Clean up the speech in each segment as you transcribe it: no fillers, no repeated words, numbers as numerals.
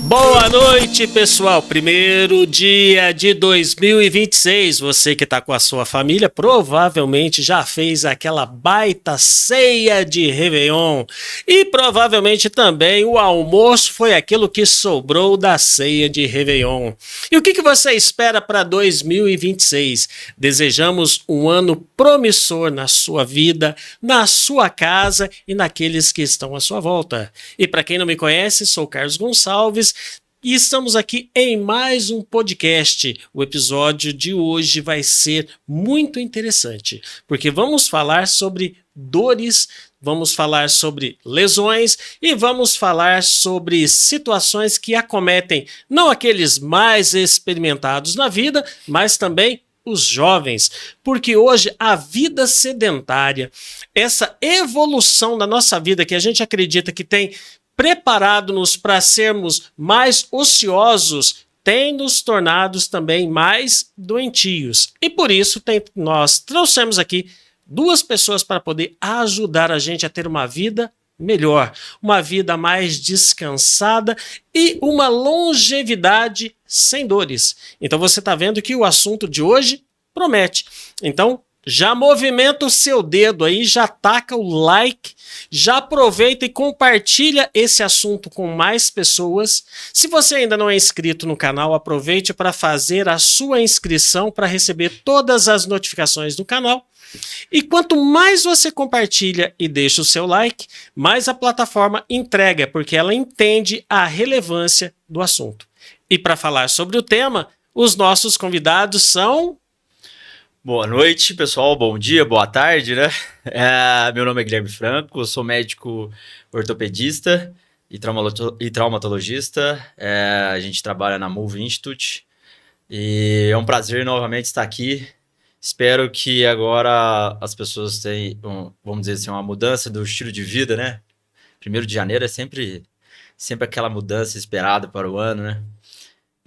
Boa noite, pessoal. Primeiro dia de 2026. Você que está com a sua família provavelmente já fez aquela baita ceia de Réveillon. E provavelmente também o almoço foi aquilo que sobrou da ceia de Réveillon. E o que você espera para 2026? Desejamos um ano promissor na sua vida, na sua casa e naqueles que estão à sua volta. E para quem não me conhece, sou Carlos Gonçalves. E estamos aqui em mais um podcast. O episódio de hoje vai ser muito interessante, porque vamos falar sobre dores, vamos falar sobre lesões e vamos falar sobre situações que acometem não aqueles mais experimentados na vida, mas também os jovens, porque hoje a vida sedentária, essa evolução da nossa vida que a gente acredita que tem preparado-nos para sermos mais ociosos, tem nos tornado também mais doentios. E por isso nós trouxemos aqui duas pessoas para poder ajudar a gente a ter uma vida melhor, uma vida mais descansada e uma longevidade sem dores. Então você está vendo que o assunto de hoje promete. Então já movimenta o seu dedo aí, já taca o like, já aproveita e compartilha esse assunto com mais pessoas. Se você ainda não é inscrito no canal, aproveite para fazer a sua inscrição para receber todas as notificações do canal. E quanto mais você compartilha e deixa o seu like, mais a plataforma entrega, porque ela entende a relevância do assunto. E para falar sobre o tema, os nossos convidados são... Boa noite, pessoal. Bom dia, boa tarde, né? Meu nome é Guilherme Franco, eu sou médico ortopedista e traumatologista. A gente trabalha na Move Institute e é um prazer novamente estar aqui. Espero que agora as pessoas tenham, vamos dizer assim, uma mudança do estilo de vida, né? 1º de janeiro é sempre aquela mudança esperada para o ano, né?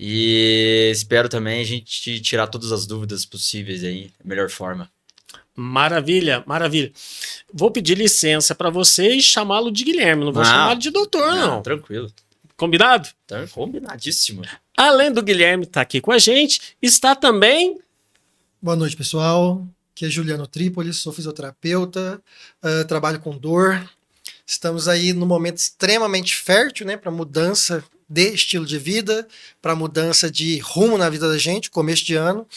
E espero também a gente tirar todas as dúvidas possíveis aí, da melhor forma. Maravilha, maravilha. Vou pedir licença para você e chamá-lo de Guilherme, não vou chamá-lo de doutor, não. Tranquilo. Combinado? Combinadíssimo. Além do Guilherme estar aqui com a gente, está também... Boa noite, pessoal. Aqui é Juliano Trípoli, sou fisioterapeuta, trabalho com dor. Estamos aí num momento extremamente fértil, né, para mudança de estilo de vida, para mudança de rumo na vida da gente, começo de ano.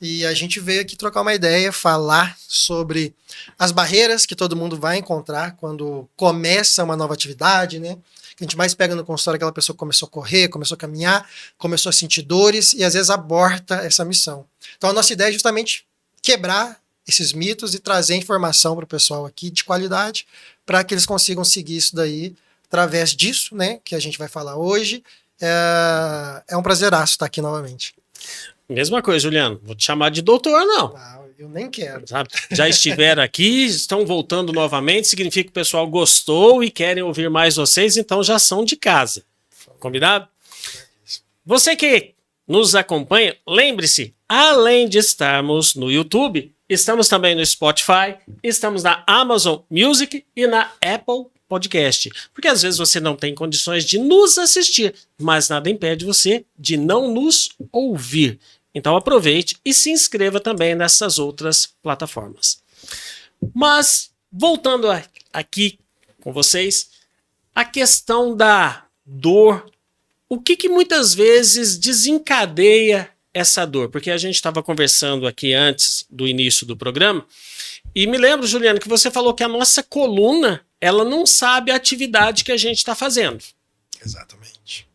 E a gente veio aqui trocar uma ideia, falar sobre as barreiras que todo mundo vai encontrar quando começa uma nova atividade, né? Que a gente mais pega no consultório aquela pessoa que começou a correr, começou a caminhar, começou a sentir dores e às vezes aborta essa missão. Então a nossa ideia é justamente quebrar esses mitos e trazer informação para o pessoal aqui de qualidade para que eles consigam seguir isso daí através disso, né, que a gente vai falar hoje. É um prazeraço estar aqui novamente. Mesma coisa, Juliano. Vou te chamar de doutor, não. Eu nem quero. Sabe? Já estiveram aqui, estão voltando novamente, significa que o pessoal gostou e querem ouvir mais vocês, então já são de casa. Combinado? Você que nos acompanha, lembre-se, além de estarmos no YouTube, estamos também no Spotify, estamos na Amazon Music e na Apple Podcast. Porque às vezes você não tem condições de nos assistir, mas nada impede você de não nos ouvir. Então aproveite e se inscreva também nessas outras plataformas. Mas, voltando aqui com vocês, a questão da dor, o que muitas vezes desencadeia essa dor? Porque a gente estava conversando aqui antes do início do programa, e me lembro, Juliano, que você falou que a nossa coluna, ela não sabe a atividade que a gente está fazendo. Exatamente.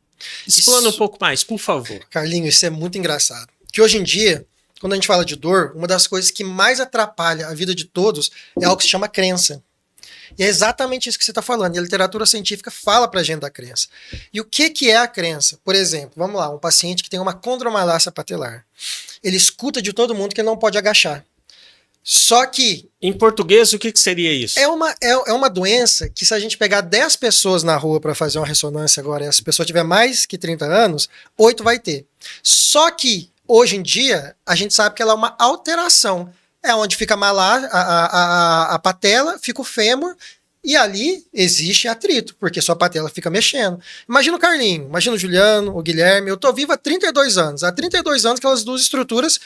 Explana um pouco mais, por favor. Carlinho, isso é muito engraçado. Que hoje em dia, quando a gente fala de dor, uma das coisas que mais atrapalha a vida de todos é algo que se chama crença. E é exatamente isso que você está falando. E a literatura científica fala pra gente da crença. E o que é a crença? Por exemplo, vamos lá, um paciente que tem uma condromalácia patelar. Ele escuta de todo mundo que ele não pode agachar. Só que... Em português, o que seria isso? É uma doença que, se a gente pegar 10 pessoas na rua para fazer uma ressonância agora, e essa pessoa tiver mais que 30 anos, 8 vai ter. Só que, hoje em dia, a gente sabe que ela é uma alteração. É onde fica a patela, fica o fêmur, E ali existe atrito, porque sua patela fica mexendo. Imagina o Carlinho, imagina o Juliano, o Guilherme. Eu tô vivo há 32 anos. Há 32 anos aquelas duas estruturas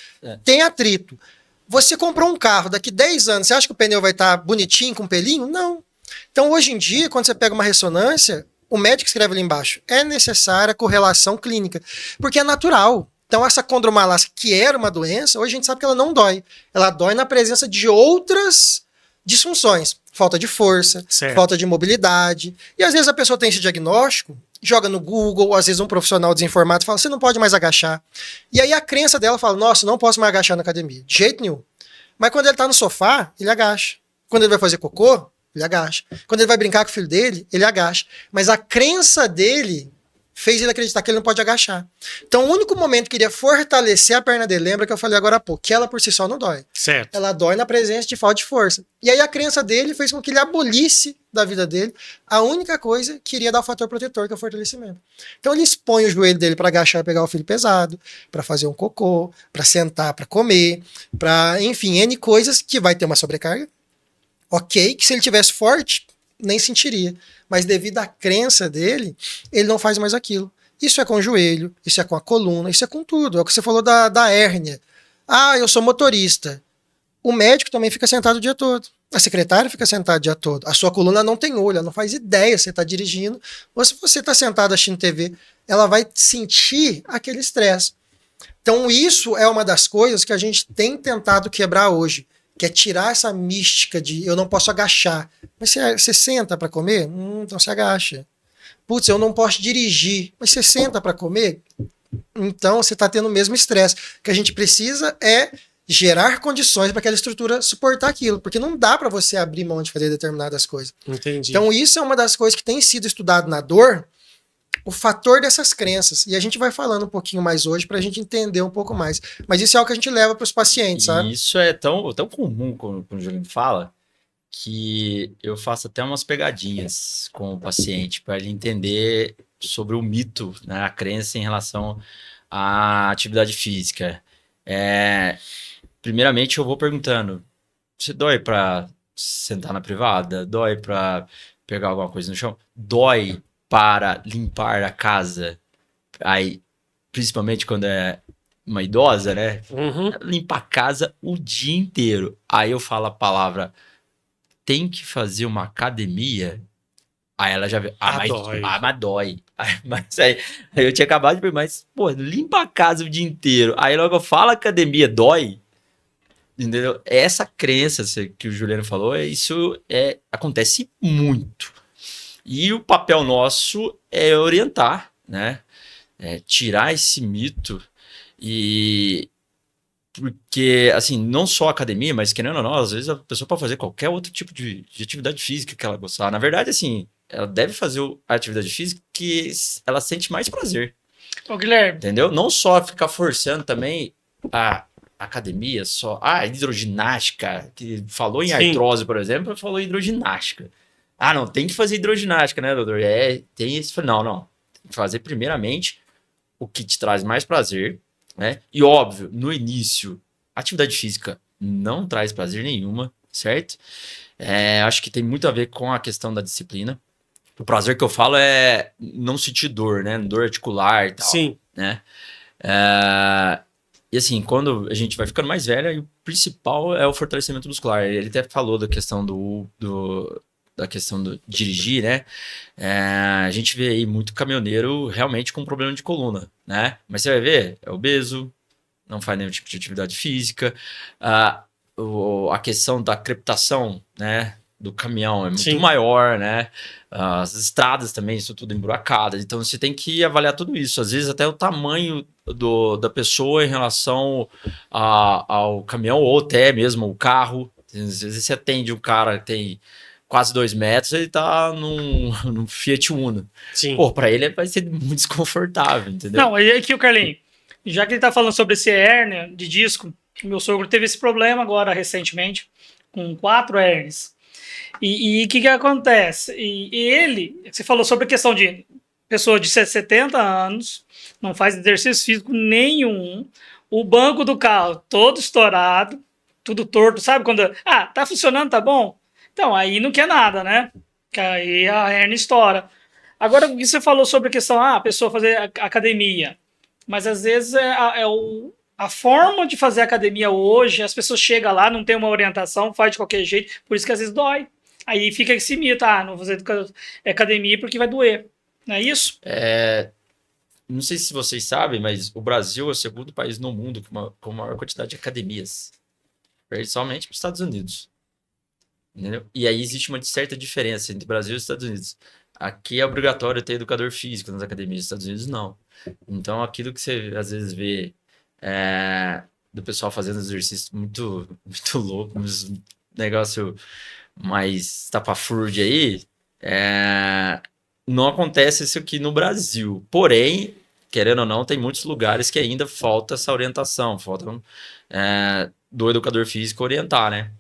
têm atrito. Você comprou um carro, daqui 10 anos, você acha que o pneu vai estar bonitinho, com pelinho? Não. Então, hoje em dia, quando você pega uma ressonância, o médico escreve ali embaixo, é necessária correlação clínica, porque é natural. Então, essa condromalácia, que era uma doença, hoje a gente sabe que ela não dói. Ela dói na presença de outras disfunções. Falta de força, falta de mobilidade. E às vezes a pessoa tem esse diagnóstico, joga no Google, ou às vezes um profissional desinformado fala, você não pode mais agachar. E aí a crença dela fala, nossa, não posso mais agachar na academia. De jeito nenhum. Mas quando ele tá no sofá, ele agacha. Quando ele vai fazer cocô, ele agacha. Quando ele vai brincar com o filho dele, ele agacha. Mas a crença dele fez ele acreditar que ele não pode agachar. Então, o único momento que iria fortalecer a perna dele, lembra que eu falei agora há pouco, que ela por si só não dói. Certo. Ela dói na presença de falta de força. E aí a crença dele fez com que ele abolisse da vida dele a única coisa que iria dar o fator protetor, que é o fortalecimento. Então, ele expõe o joelho dele para agachar e pegar o filho pesado, para fazer um cocô, para sentar, para comer, para, enfim, N coisas que vai ter uma sobrecarga. Ok, que se ele tivesse forte, nem sentiria. Mas devido à crença dele, ele não faz mais aquilo. Isso é com o joelho, isso é com a coluna, isso é com tudo. É o que você falou da hérnia. Ah, eu sou motorista. O médico também fica sentado o dia todo. A secretária fica sentada o dia todo. A sua coluna não tem olho, ela não faz ideia se você está dirigindo. Ou se você está sentado assistindo TV, ela vai sentir aquele estresse. Então isso é uma das coisas que a gente tem tentado quebrar hoje. Que é tirar essa mística de eu não posso agachar. Mas você senta para comer? Então você agacha. Putz, eu não posso dirigir. Mas você senta para comer? Então você está tendo o mesmo estresse. O que a gente precisa é gerar condições para aquela estrutura suportar aquilo. Porque não dá para você abrir mão de fazer determinadas coisas. Entendi. Então isso é uma das coisas que tem sido estudado na dor, o fator dessas crenças. E a gente vai falando um pouquinho mais hoje para a gente entender um pouco mais. Mas isso é algo que a gente leva para os pacientes, sabe? E isso é tão comum, quando o Juliano fala, que eu faço até umas pegadinhas com o paciente para ele entender sobre o mito, né, a crença em relação à atividade física. Primeiramente, eu vou perguntando, você dói para sentar na privada? Dói para pegar alguma coisa no chão? Dói para limpar a casa? Aí, principalmente quando é uma idosa, né? Limpa a casa o dia inteiro. Aí eu falo a palavra, tem que fazer uma academia? Aí ela já vê, dói. Mas dói. Aí eu tinha acabado de ver, mas, pô, limpa a casa o dia inteiro. Aí logo eu falo academia, dói. Entendeu? Essa crença que o Juliano falou, isso acontece muito. E o papel nosso é orientar, né? Tirar esse mito. E porque, assim, não só academia, mas querendo ou não, às vezes a pessoa pode fazer qualquer outro tipo de atividade física que ela gostar. Na verdade, assim, ela deve fazer a atividade física que ela sente mais prazer. Ô, Guilherme. Entendeu? Não só ficar forçando também a academia, só. Hidroginástica, que falou em artrose, por exemplo, falou em hidroginástica. Não, tem que fazer hidroginástica, né, doutor? Tem esse. Não. Tem que fazer primeiramente o que te traz mais prazer, né? E óbvio, no início, atividade física não traz prazer nenhuma, certo? Acho que tem muito a ver com a questão da disciplina. O prazer que eu falo é não sentir dor, né? Dor articular e tal. Sim. Né? E assim, quando a gente vai ficando mais velha, o principal é o fortalecimento muscular. Ele até falou da questão da questão do dirigir, né? A gente vê aí muito caminhoneiro realmente com problema de coluna, né? Mas você vai ver, é obeso, não faz nenhum tipo de atividade física. A questão da crepitação, né, do caminhão é muito maior, né? As estradas também são tudo emburacadas. Então você tem que avaliar tudo isso. Às vezes até o tamanho da pessoa em relação ao caminhão ou até mesmo o carro. Às vezes você atende um cara que tem quase 2 metros, ele tá num Fiat Uno. Sim. Pô, pra ele vai ser muito desconfortável, entendeu? Não, aí aqui o Carlinhos, já que ele tá falando sobre esse hérnia de disco, meu sogro teve esse problema agora recentemente, com 4 hérnias. E o que acontece? E ele, você falou sobre a questão de pessoa de 70 anos, não faz exercício físico nenhum, o banco do carro todo estourado, tudo torto, sabe quando... tá funcionando, tá bom? Então, aí não quer nada, né? Que aí a hernia estoura. Agora, o que você falou sobre a questão, a pessoa fazer academia. Mas às vezes a forma de fazer academia hoje, as pessoas chegam lá, não tem uma orientação, faz de qualquer jeito, por isso que às vezes dói. Aí fica esse mito, não vou fazer academia porque vai doer. Não é isso? Não sei se vocês sabem, mas o Brasil é o segundo país no mundo com maior quantidade de academias. Perde somente para os Estados Unidos. Entendeu? E aí existe uma certa diferença entre Brasil e Estados Unidos. Aqui é obrigatório ter educador físico nas academias, nos Estados Unidos não. Então aquilo que você às vezes vê do pessoal fazendo exercício muito, muito louco, uns negócio mais estapafúrdia aí, não acontece isso aqui no Brasil. Porém, querendo ou não, tem muitos lugares que ainda falta essa orientação, falta do educador físico orientar, né?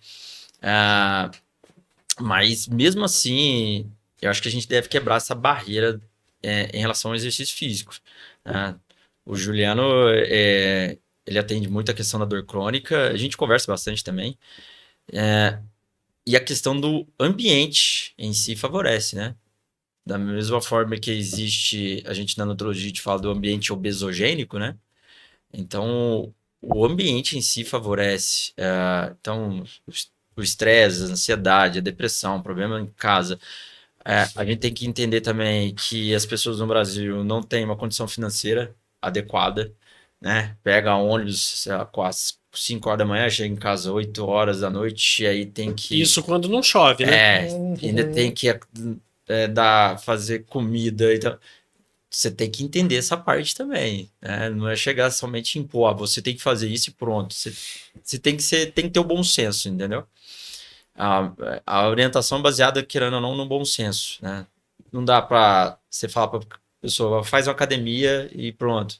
Mas mesmo assim, eu acho que a gente deve quebrar essa barreira em relação ao exercício físico, né? O Juliano, ele atende muito a questão da dor crônica, a gente conversa bastante também, e a questão do ambiente em si favorece, né? Da mesma forma que existe, a gente na nutrologia a gente fala do ambiente obesogênico, né? Então, o ambiente em si favorece. Então, o estresse, a ansiedade, a depressão, problema em casa. A gente tem que entender também que as pessoas no Brasil não têm uma condição financeira adequada, né? Pega ônibus, sei lá, quase 5 horas da manhã, chega em casa 8 horas da noite, e aí tem que... Isso quando não chove, né? Ainda tem que fazer comida, então... Você tem que entender essa parte também, né? Não é chegar somente em impor, você tem que fazer isso e pronto. Você tem que ter o bom senso, entendeu? A orientação é baseada, querendo ou não, no bom senso, né? Não dá para você falar para a pessoa, faz uma academia e pronto.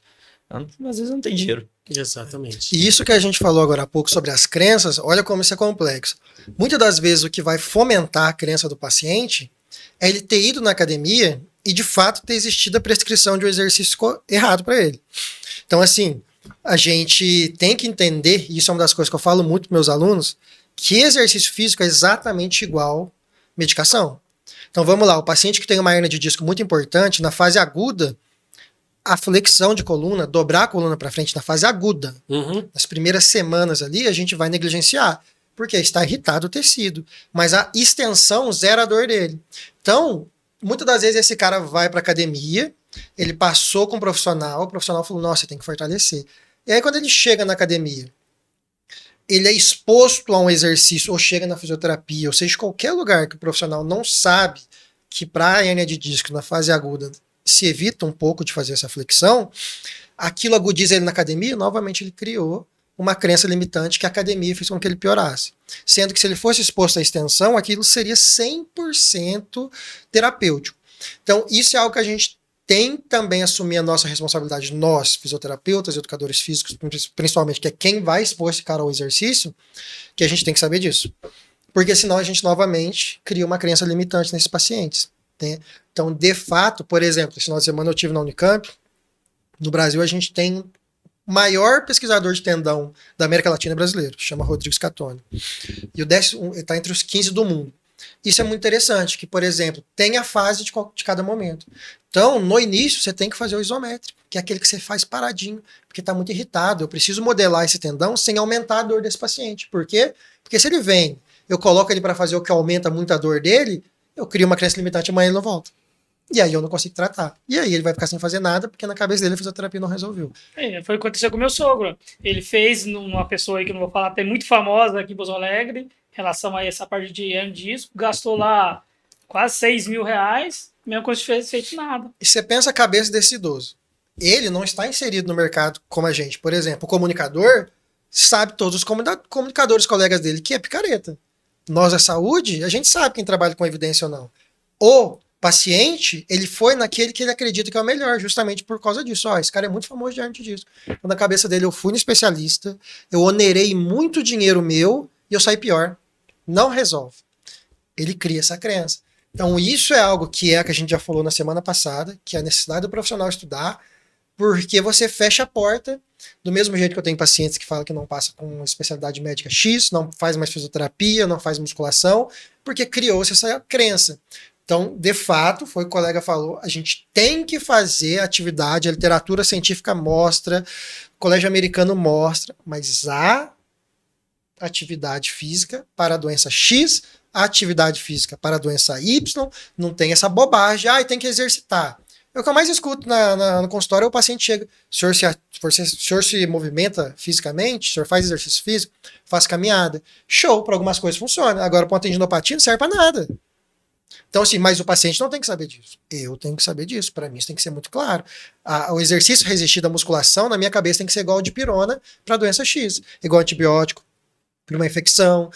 Às vezes não tem dinheiro. Exatamente. E isso que a gente falou agora há pouco sobre as crenças, olha como isso é complexo. Muitas das vezes o que vai fomentar a crença do paciente é ele ter ido na academia e de fato ter existido a prescrição de um exercício errado para ele. Então, assim, a gente tem que entender, e isso é uma das coisas que eu falo muito para meus alunos, que exercício físico é exatamente igual medicação. Então vamos lá, o paciente que tem uma hernia de disco muito importante, na fase aguda, a flexão de coluna, dobrar a coluna para frente na fase aguda, nas primeiras semanas ali, a gente vai negligenciar, porque está irritado o tecido. Mas a extensão zera a dor dele. Então, muitas das vezes esse cara vai para academia, ele passou com o profissional falou, nossa, você tem que fortalecer. E aí quando ele chega na academia, ele é exposto a um exercício, ou chega na fisioterapia, ou seja, qualquer lugar que o profissional não sabe que para a hernia de disco na fase aguda se evita um pouco de fazer essa flexão, aquilo agudiza ele na academia, novamente ele criou uma crença limitante que a academia fez com que ele piorasse. Sendo que se ele fosse exposto à extensão, aquilo seria 100% terapêutico. Então, isso é algo que a gente tem também assumir a nossa responsabilidade, nós, fisioterapeutas, educadores físicos, principalmente, que é quem vai expor esse cara ao exercício, que a gente tem que saber disso. Porque senão a gente novamente cria uma crença limitante nesses pacientes, né? Então, de fato, por exemplo, esse final de semana eu estive na Unicamp, no Brasil a gente tem o maior pesquisador de tendão da América Latina brasileiro, chama Rodrigo Scatoni. E o 10º está entre os 15 do mundo. Isso é muito interessante, que, por exemplo, tem a fase de cada momento. Então, no início, você tem que fazer o isométrico, que é aquele que você faz paradinho, porque está muito irritado. Eu preciso modelar esse tendão sem aumentar a dor desse paciente. Por quê? Porque se ele vem, eu coloco ele para fazer o que aumenta muito a dor dele, eu crio uma crença limitante, amanhã ele não volta. E aí eu não consigo tratar. E aí ele vai ficar sem fazer nada, porque na cabeça dele a fisioterapia não resolveu. Foi o que aconteceu com o meu sogro. Ele fez numa pessoa aí que eu não vou falar, até muito famosa aqui em Pouso Alegre, em relação a essa parte de hernia de disco, gastou lá quase 6 mil reais, mesmo coisa não fez feito nada. E você pensa a cabeça desse idoso. Ele não está inserido no mercado como a gente. Por exemplo, o comunicador sabe todos os comunicadores colegas dele que é picareta. Nós, a saúde, a gente sabe quem trabalha com evidência ou não. O paciente, ele foi naquele que ele acredita que é o melhor, justamente por causa disso. Esse cara é muito famoso de hernia de disco. Então, na cabeça dele, eu fui no especialista, eu onerei muito dinheiro meu e eu saí pior. Não resolve. Ele cria essa crença. Então, isso é algo que a gente já falou na semana passada, que é a necessidade do profissional estudar, porque você fecha a porta, do mesmo jeito que eu tenho pacientes que falam que não passa com especialidade médica X, não faz mais fisioterapia, não faz musculação, porque criou-se essa crença. Então, de fato, foi o que o colega falou, a gente tem que fazer atividade, a literatura científica mostra, o colégio americano mostra, mas há atividade física para a doença X, a atividade física para a doença Y, não tem essa bobagem, tem que exercitar. É o que eu mais escuto no consultório, é o paciente chega, o senhor se movimenta fisicamente, o senhor faz exercício físico, faz caminhada, show, para algumas coisas funciona, agora para uma tendinopatia não serve para nada. Então, assim, mas o paciente não tem que saber disso. Eu tenho que saber disso. Para mim, isso tem que ser muito claro. O exercício resistido à musculação, na minha cabeça, tem que ser igual de pirona para a doença X. Igual antibiótico para uma infecção.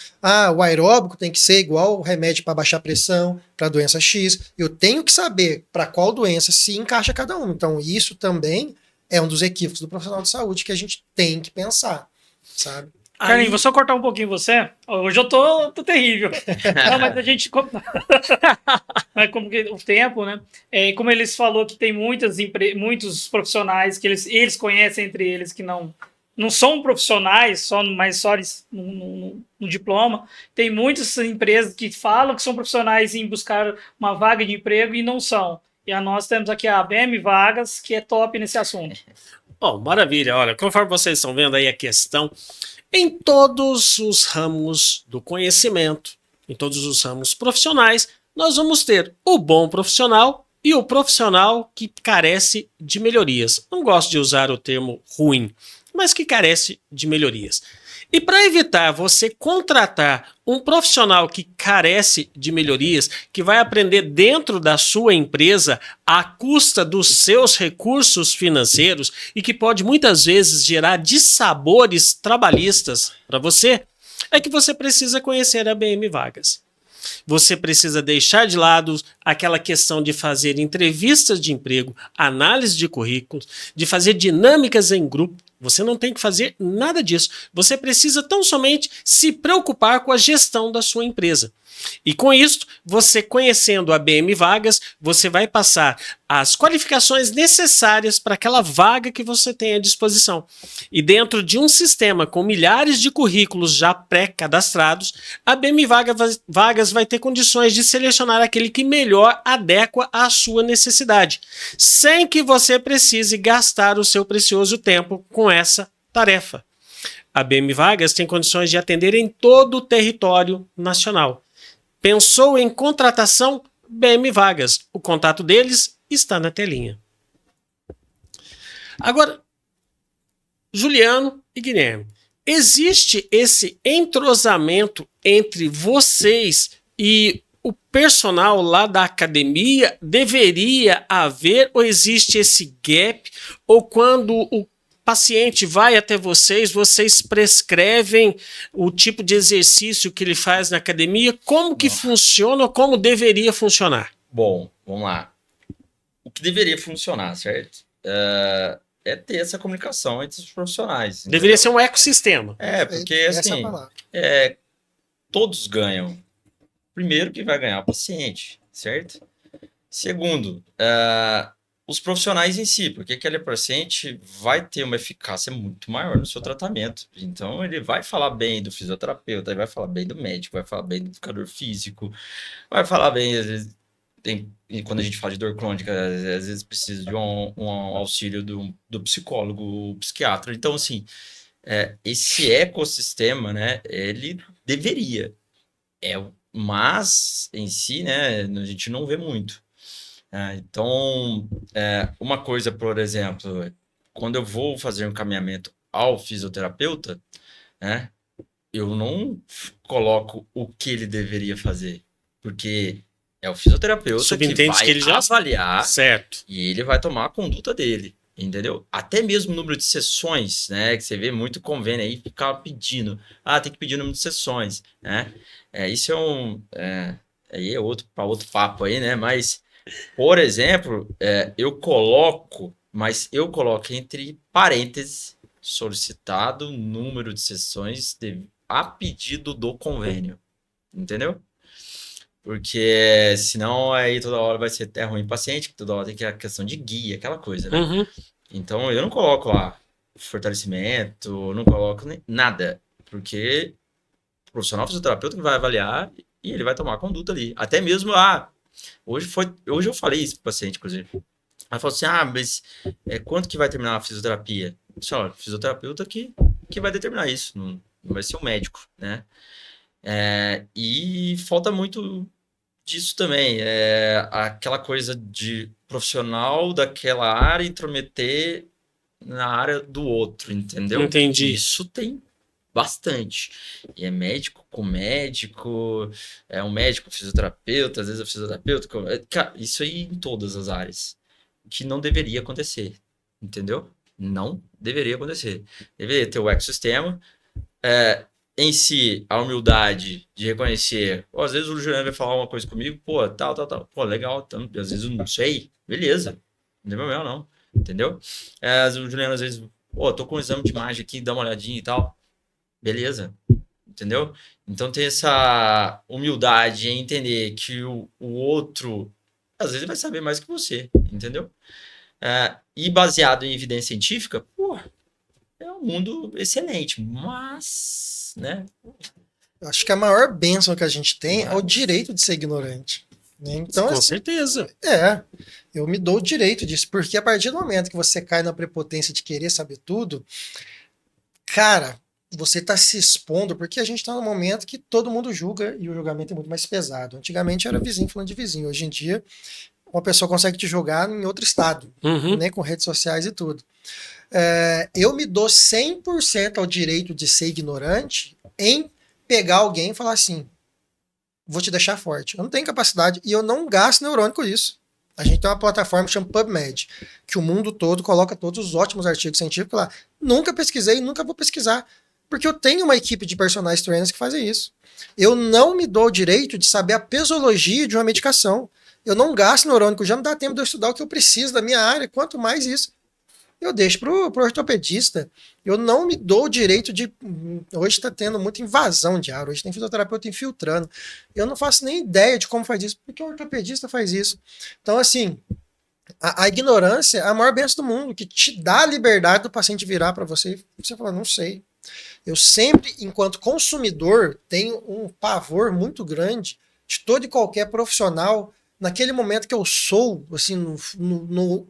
O aeróbico tem que ser igual o remédio para baixar a pressão para a doença X. Eu tenho que saber para qual doença se encaixa cada um. Então, isso também é um dos equívocos do profissional de saúde que a gente tem que pensar, sabe? Carlinhos, vou só cortar um pouquinho você. Hoje eu tô terrível. Não, mas a gente. Mas como que o tempo, né? Como eles falou que tem muitos profissionais que eles conhecem entre eles que não são profissionais, mas só no diploma. Tem muitas empresas que falam que são profissionais em buscar uma vaga de emprego e não são. E nós temos aqui a ABM Vagas, que é top nesse assunto. Bom, maravilha. Olha, conforme vocês estão vendo aí a questão, em todos os ramos do conhecimento, em todos os ramos profissionais, nós vamos ter o bom profissional e o profissional que carece de melhorias. Não gosto de usar o termo ruim, mas que carece de melhorias. E para evitar você contratar um profissional que carece de melhorias, que vai aprender dentro da sua empresa à custa dos seus recursos financeiros e que pode muitas vezes gerar dissabores trabalhistas para você, é que você precisa conhecer a BM Vagas. Você precisa deixar de lado aquela questão de fazer entrevistas de emprego, análise de currículos, de fazer dinâmicas em grupo. Você não tem que fazer nada disso. Você precisa tão somente se preocupar com a gestão da sua empresa. E com isso, você conhecendo a BM Vagas, você vai passar as qualificações necessárias para aquela vaga que você tem à disposição. E dentro de um sistema com milhares de currículos já pré-cadastrados, a BM Vagas vai ter condições de selecionar aquele que melhor adequa à sua necessidade, sem que você precise gastar o seu precioso tempo com essa tarefa. A BM Vagas tem condições de atender em todo o território nacional. Pensou em contratação? BM Vagas. O contato deles está na telinha. Agora, Juliano e Guilherme, existe esse entrosamento entre vocês e o personal lá da academia? Deveria haver ou existe esse gap? Ou quando o paciente vai até vocês prescrevem o tipo de exercício que ele faz na academia? Como que funciona ou como deveria funcionar? Bom, vamos lá. O que deveria funcionar, certo? É ter essa comunicação entre os profissionais. Deveria ser um ecossistema. Porque Essa é a assim, palavra. todos ganham. Primeiro que vai ganhar o paciente, certo? Segundo, os profissionais em si, porque aquele paciente vai ter uma eficácia muito maior no seu tratamento. Então, ele vai falar bem do fisioterapeuta, ele vai falar bem do médico, vai falar bem do educador físico, vai falar bem, às vezes, quando a gente fala de dor crônica, às vezes precisa de um auxílio do psicólogo, psiquiatra. Então, assim, esse ecossistema, né, ele deveria. Mas, em si, né, a gente não vê muito. Então, uma coisa, por exemplo, quando eu vou fazer um encaminhamento ao fisioterapeuta, né, eu não coloco o que ele deveria fazer, porque é o fisioterapeuta Subentende que vai ele já avaliar, certo. E ele vai tomar a conduta dele, entendeu? Até mesmo o número de sessões, né, que você vê muito convênio aí, ficar pedindo, tem que pedir o número de sessões, né? Isso aí é outro papo aí, né? Mas, por exemplo, eu coloco entre parênteses solicitado número de sessões a pedido do convênio, entendeu? Porque senão aí toda hora vai ser até ruim paciente, porque toda hora tem aquela questão de guia, aquela coisa, né? Uhum. Então eu não coloco lá fortalecimento, não coloco nada, porque o profissional fisioterapeuta que vai avaliar e ele vai tomar a conduta ali. Até mesmo, Hoje eu falei isso pro paciente, inclusive. Ela falou assim, mas quanto que vai terminar a fisioterapia? Eu disse, olha, fisioterapeuta que vai determinar isso, não vai ser o médico, né? E falta muito disso também, aquela coisa de profissional daquela área intrometer na área do outro, entendeu? Entendi. Isso tem bastante. E é médico com médico, é um médico fisioterapeuta, às vezes é fisioterapeuta. Cara, isso aí em todas as áreas. Que não deveria acontecer, entendeu? Não deveria acontecer. Deveria ter o ecossistema. Em si, a humildade de reconhecer. Às vezes o Juliano vai falar uma coisa comigo, tal. Pô, legal. Às vezes eu não sei. Beleza. Não tem problema, não. Entendeu? O Juliano, às vezes, tô com um exame de imagem aqui, dá uma olhadinha e tal. Beleza. Entendeu? Então tem essa humildade em entender que o outro, às vezes, vai saber mais que você. Entendeu? E baseado em evidência científica, é um mundo excelente, mas, né? Acho que a maior bênção que a gente tem é o direito de ser ignorante. Né? Então, Com assim, certeza. eu me dou o direito disso, porque a partir do momento que você cai na prepotência de querer saber tudo, cara, você está se expondo, porque a gente está num momento que todo mundo julga e o julgamento é muito mais pesado. Antigamente era vizinho falando de vizinho, hoje em dia uma pessoa consegue te julgar em outro estado, né, com redes sociais e tudo. Eu me dou 100% ao direito de ser ignorante em pegar alguém e falar assim, vou te deixar forte. Eu não tenho capacidade e eu não gasto neurônio com isso. A gente tem uma plataforma que chama PubMed, que o mundo todo coloca todos os ótimos artigos científicos lá. Nunca pesquisei e nunca vou pesquisar, porque eu tenho uma equipe de personagens trainers que fazem isso. Eu não me dou o direito de saber a pesologia de uma medicação. Eu não gasto neurônio, já não dá tempo de eu estudar o que eu preciso da minha área, quanto mais isso. Eu deixo pro ortopedista. Eu não me dou o direito de. Hoje está tendo muita invasão de ar, hoje tem fisioterapeuta infiltrando. Eu não faço nem ideia de como faz isso, porque o ortopedista faz isso. Então, assim, a ignorância é a maior bênção do mundo, que te dá a liberdade do paciente virar para você e você falar, não sei. Eu sempre, enquanto consumidor, tenho um pavor muito grande de todo e qualquer profissional naquele momento que eu sou, assim, no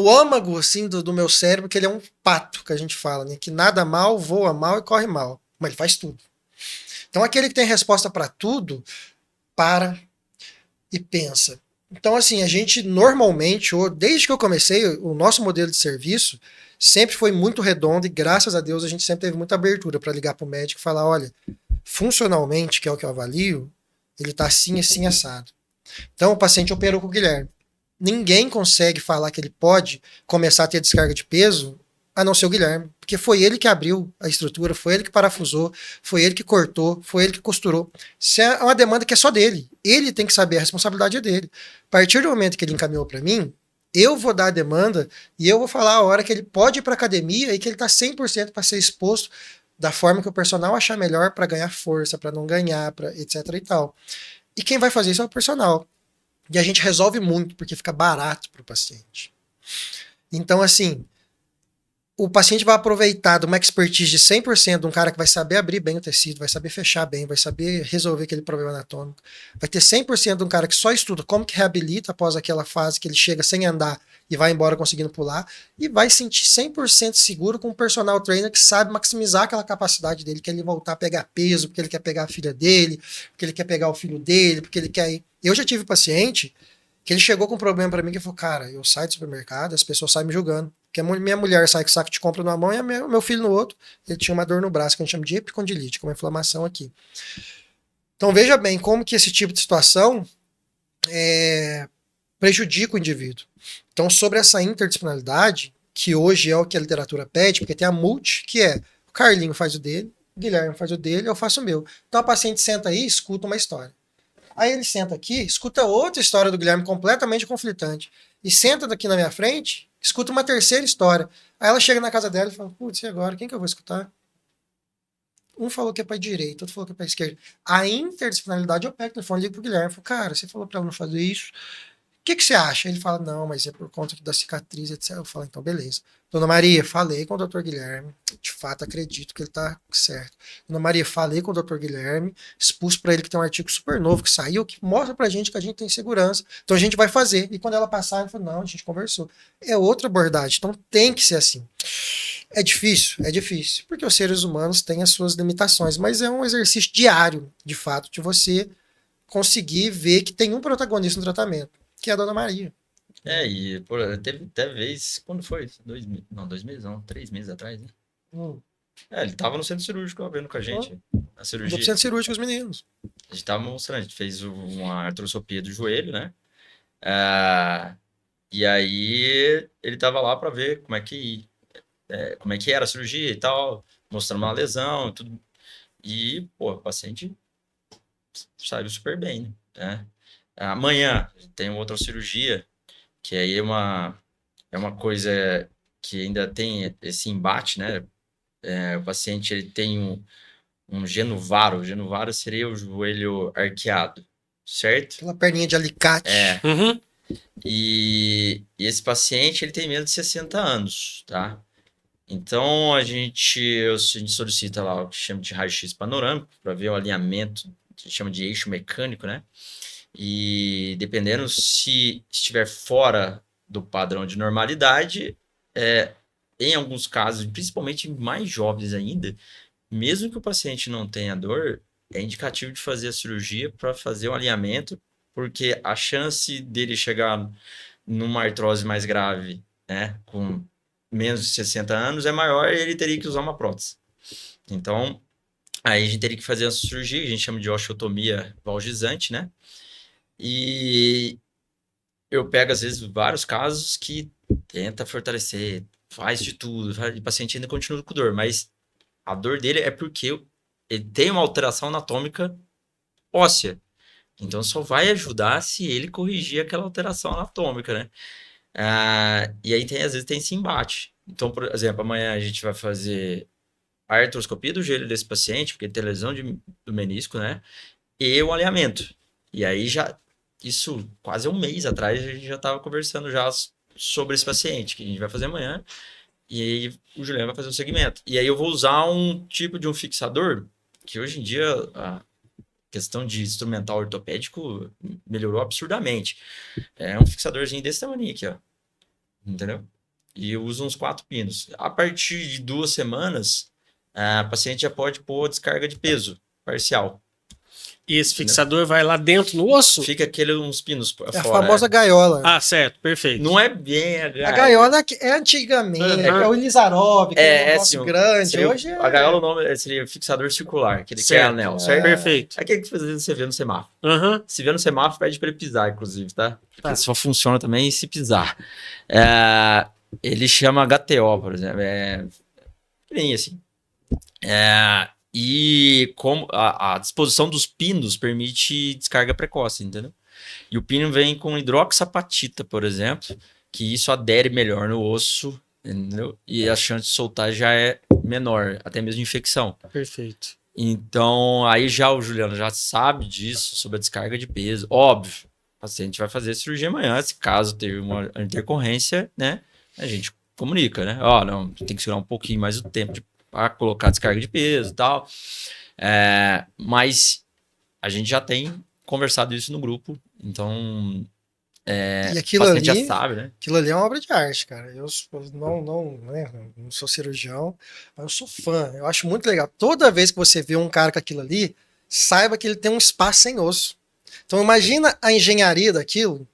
âmago assim, do meu cérebro, que ele é um pato, que a gente fala, né? Que nada mal, voa mal e corre mal. Mas ele faz tudo. Então aquele que tem resposta para tudo, para e pensa. Então, assim, a gente normalmente, desde que eu comecei, o nosso modelo de serviço sempre foi muito redondo e graças a Deus a gente sempre teve muita abertura para ligar para o médico e falar, olha, funcionalmente, que é o que eu avalio, ele está assim, assim, assado. Então o paciente operou com o Guilherme. Ninguém consegue falar que ele pode começar a ter descarga de peso a não ser o Guilherme, porque foi ele que abriu a estrutura, foi ele que parafusou, foi ele que cortou, foi ele que costurou. Isso é uma demanda que é só dele. Ele tem que saber, a responsabilidade é dele. A partir do momento que ele encaminhou para mim, eu vou dar a demanda e eu vou falar a hora que ele pode ir para academia e que ele está 100% para ser exposto da forma que o personal achar melhor para ganhar força, para não ganhar, etc e tal. E quem vai fazer isso é o personal. E a gente resolve muito, porque fica barato para o paciente. Então, assim, o paciente vai aproveitar de uma expertise de 100% de um cara que vai saber abrir bem o tecido, vai saber fechar bem, vai saber resolver aquele problema anatômico. Vai ter 100% de um cara que só estuda como que reabilita após aquela fase que ele chega sem andar e vai embora conseguindo pular. E vai sentir 100% seguro com um personal trainer que sabe maximizar aquela capacidade dele, que ele voltar a pegar peso, porque ele quer pegar a filha dele, porque ele quer pegar o filho dele, porque ele quer ir. Eu já tive paciente que ele chegou com um problema para mim que falou, cara, eu saio do supermercado, as pessoas saem me julgando. Porque minha mulher sai com o saco de compra numa mão e meu filho no outro. Ele tinha uma dor no braço que a gente chama de epicondilite, que é uma inflamação aqui. Então veja bem como que esse tipo de situação prejudica o indivíduo. Então sobre essa interdisciplinaridade, que hoje é o que a literatura pede, porque tem a multi, que é o Carlinho faz o dele, o Guilherme faz o dele, eu faço o meu. Então a paciente senta aí e escuta uma história. Aí ele senta aqui, escuta outra história do Guilherme completamente conflitante. E senta daqui na minha frente, escuta uma terceira história. Aí ela chega na casa dela e fala, putz, e agora? Quem que eu vou escutar? Um falou que é para direita, outro falou que é para esquerda. A interdisciplinaridade, eu pego o telefone e ligo pro Guilherme. Eu falo, cara, você falou para ela não fazer isso. que você acha? Ele fala, não, mas é por conta da cicatriz, etc. Eu falo, então beleza. Dona Maria, falei com o Dr. Guilherme, de fato acredito que ele tá certo. Dona Maria, falei com o Dr. Guilherme, expus para ele que tem um artigo super novo que saiu, que mostra pra gente que a gente tem segurança, então a gente vai fazer. E quando ela passar, ela falou, não, a gente conversou. É outra abordagem, então tem que ser assim. É difícil, porque os seres humanos têm as suas limitações, mas é um exercício diário, de fato, de você conseguir ver que tem um protagonista no tratamento, que é a Dona Maria. E pô, teve até vez, quando foi? 2 meses, não, 2 meses não, 3 meses atrás, né? Ele tava no centro cirúrgico vendo com a gente, a Do cirurgia. centro cirúrgico os meninos. A gente tava mostrando, a gente fez uma artroscopia do joelho, né? Ah, e aí ele tava lá pra ver como é que era a cirurgia e tal, mostrando uma lesão e tudo. E, pô, o paciente saiu super bem, né? Amanhã tem outra cirurgia, que aí é uma coisa que ainda tem esse embate, né? O paciente ele tem um genuvaro. O genuvaro seria o joelho arqueado, certo? Aquela perninha de alicate. Uhum. E esse paciente ele tem menos de 60 anos, tá? Então a gente solicita lá o que chama de raio-x panorâmico para ver o alinhamento, que a gente chama de eixo mecânico, né? E dependendo se estiver fora do padrão de normalidade, em alguns casos, principalmente mais jovens ainda, mesmo que o paciente não tenha dor, é indicativo de fazer a cirurgia para fazer o alinhamento, porque a chance dele chegar numa artrose mais grave, né, com menos de 60 anos, é maior e ele teria que usar uma prótese. Então, aí a gente teria que fazer a cirurgia, que a gente chama de osteotomia valgizante, né? E eu pego, às vezes, vários casos que tenta fortalecer, faz de tudo, e o paciente ainda continua com dor, mas a dor dele é porque ele tem uma alteração anatômica óssea. Então, só vai ajudar se ele corrigir aquela alteração anatômica, né? E aí, às vezes, tem esse embate. Então, por exemplo, amanhã a gente vai fazer a artroscopia do joelho desse paciente, porque ele tem lesão do menisco, né? E o alinhamento. E aí, isso quase um mês atrás, a gente já estava conversando já sobre esse paciente, que a gente vai fazer amanhã. E aí, o Juliano vai fazer o segmento. E aí, eu vou usar um tipo de um fixador, que hoje em dia a questão de instrumental ortopédico melhorou absurdamente. É um fixadorzinho desse tamanho aqui, ó. Entendeu? E eu uso uns 4 pinos. A partir de 2 semanas, a paciente já pode pôr descarga de peso parcial. E esse fixador vai lá dentro no osso? Fica uns pinos fora. É a famosa gaiola. Ah, certo, perfeito. Não é bem A gaiola é antigamente, Uhum. é o Ilizarov, que é um negócio assim, grande. Hoje A gaiola, o nome seria fixador circular, aquele que é Certo. anel, certo? Perfeito. Aquele que você vê no semáforo. Uhum. Se vê no semáforo, pede para ele pisar, inclusive, tá? Porque Tá. só funciona também se pisar. Ele chama HTO, por exemplo. Bem assim. E como a disposição dos pinos permite descarga precoce, entendeu? E o pino vem com hidroxapatita, por exemplo, que isso adere melhor no osso, entendeu? E a chance de soltar já é menor, até mesmo infecção. Perfeito. Então, aí já o Juliano já sabe disso, sobre a descarga de peso. Óbvio, o paciente vai fazer cirurgia amanhã, se caso ter uma intercorrência, né? A gente comunica, né? Não, tem que segurar um pouquinho mais o tempo para colocar descarga de peso e tal. Mas a gente já tem conversado isso no grupo, então e o aquilo paciente ali, já sabe, né? aquilo ali é uma obra de arte, cara. Eu não sou cirurgião, mas eu sou fã. Eu acho muito legal. Toda vez que você vê um cara com aquilo ali, saiba que ele tem um espaço sem osso. Então imagina a engenharia daquilo.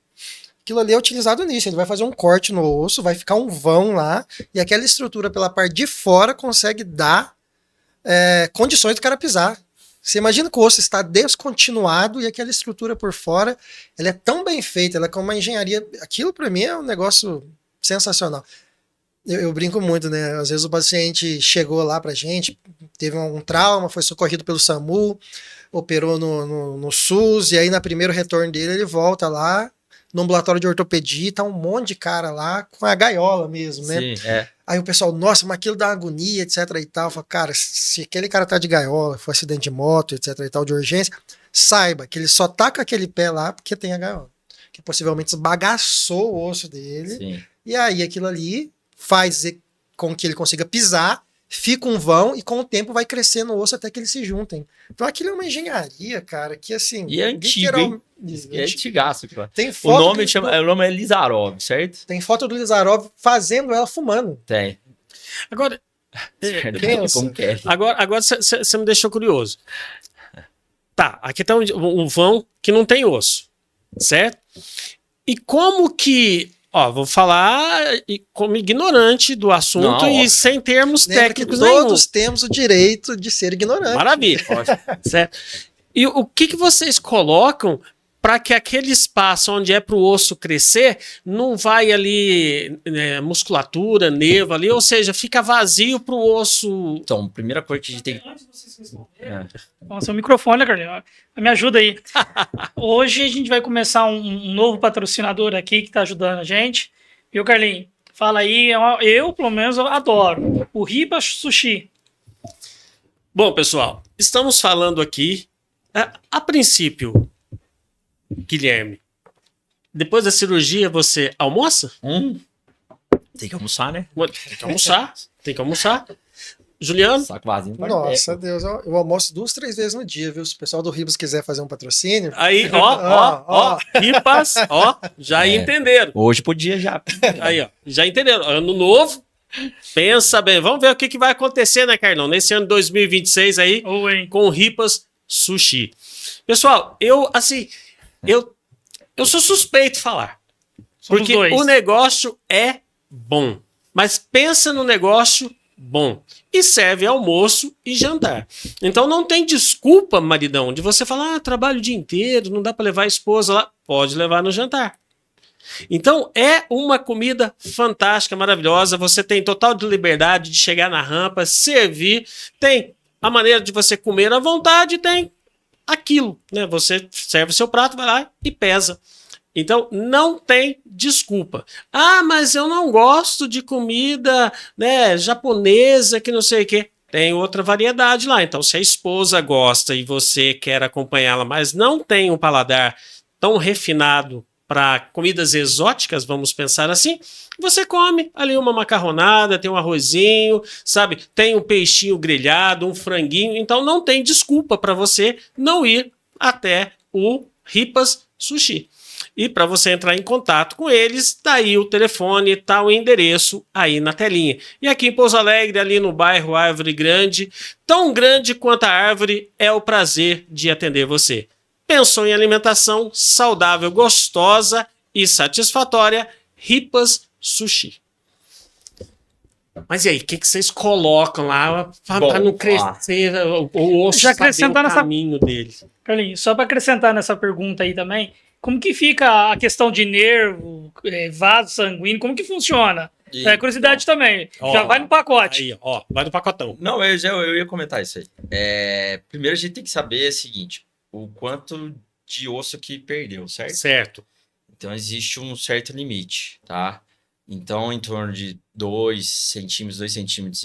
Aquilo ali é utilizado nisso. Ele vai fazer um corte no osso, vai ficar um vão lá, e aquela estrutura pela parte de fora consegue dar condições do cara pisar. Você imagina que o osso está descontinuado e aquela estrutura por fora, ela é tão bem feita, ela é como uma engenharia. Aquilo para mim é um negócio sensacional. Eu brinco muito, né? Às vezes o paciente chegou lá pra gente, teve um trauma, foi socorrido pelo SAMU, operou no SUS, e aí na primeiro retorno dele ele volta lá no ambulatório de ortopedia, tá um monte de cara lá com a gaiola mesmo, né? Sim, Aí o pessoal, nossa, mas aquilo dá agonia, etc e tal. Eu falo, cara, se aquele cara tá de gaiola, foi acidente de moto, etc e tal, de urgência, saiba que ele só tá com aquele pé lá porque tem a gaiola. que possivelmente esbagaçou o osso dele. Sim. E aí aquilo ali faz com que ele consiga pisar, fica um vão e com o tempo vai crescendo o osso até que eles se juntem. Então aquilo é uma engenharia, cara, que assim... E é antigo, hein? É antigaço, cara. Tem O foto, nome é Lizarov, certo? tem foto do Lizarov fazendo ela fumando. Tem. Agora, pensa. Como que é? agora você me deixou curioso. Tá, aqui tá um vão que não tem osso, certo? E como que... Ó, vou falar como ignorante do assunto Não, e óbvio. sem termos Lembra que técnicos todos temos o direito de ser ignorantes. Maravilha. Certo? E o que vocês colocam para que aquele espaço onde é para o osso crescer não vai ali musculatura, nervo ali, ou seja, fica vazio para o osso. Então, primeira coisa que a gente tem que... Antes de vocês responderem, Nossa, o microfone, Carlinhos. Me ajuda aí. Hoje a gente vai começar um novo patrocinador aqui que está ajudando a gente. Viu, Carlinhos? Fala aí, eu pelo menos eu adoro. O Riba Sushi. Bom, pessoal, estamos falando aqui, a princípio, Guilherme, depois da cirurgia você almoça? Tem que almoçar, né? Tem que almoçar, tem que almoçar. Juliano? Saco vazio. Nossa, Deus, eu almoço 2, 3 vezes no dia, viu? Se o pessoal do Ribas quiser fazer um patrocínio. Aí, ó, ripas, ó, já entenderam. Hoje podia já. Aí, ó, já entenderam. Ano novo, pensa bem. Vamos ver o que vai acontecer, né, Carlão? Nesse ano de 2026 aí, com Ripas Sushi. Pessoal, eu sou suspeito de falar. Somos Porque dois. o negócio é bom. Mas pensa no negócio bom. E serve almoço e jantar. Então não tem desculpa, maridão, de você falar, trabalho o dia inteiro, não dá para levar a esposa lá. Pode levar no jantar. Então é uma comida fantástica, maravilhosa. Você tem total de liberdade de chegar na rampa, servir. Tem a maneira de você comer à vontade, tem aquilo, né? Você serve o seu prato, vai lá e pesa. Então, não tem desculpa. Ah, mas eu não gosto de comida, né, japonesa, que não sei o quê. Tem outra variedade lá. Então, se a esposa gosta e você quer acompanhá-la, mas não tem um paladar tão refinado para comidas exóticas, vamos pensar assim, você come ali uma macarronada, tem um arrozinho, sabe? Tem um peixinho grelhado, um franguinho. Então, não tem desculpa para você não ir até o Ripas Sushi. E para você entrar em contato com eles, tá aí o telefone, tá o endereço aí na telinha. E aqui em Pouso Alegre, ali no bairro Árvore Grande, tão grande quanto a árvore, é o prazer de atender você. Pensou em alimentação saudável, gostosa e satisfatória? Ripas Sushi. Mas e aí, o que vocês colocam lá para não crescer o osso, já acrescentar o caminho dele? Carlinhos, só para acrescentar nessa pergunta aí também, como que fica a questão de nervo, vaso sanguíneo, como que funciona? Curiosidade também, já vai no pacote. Aí, ó, vai no pacotão. Não, eu ia comentar isso aí. Primeiro a gente tem que saber o seguinte, o quanto de osso que perdeu, certo? Certo. Então existe um certo limite, tá? Então, em torno de 2 centímetros, 2,5 centímetros,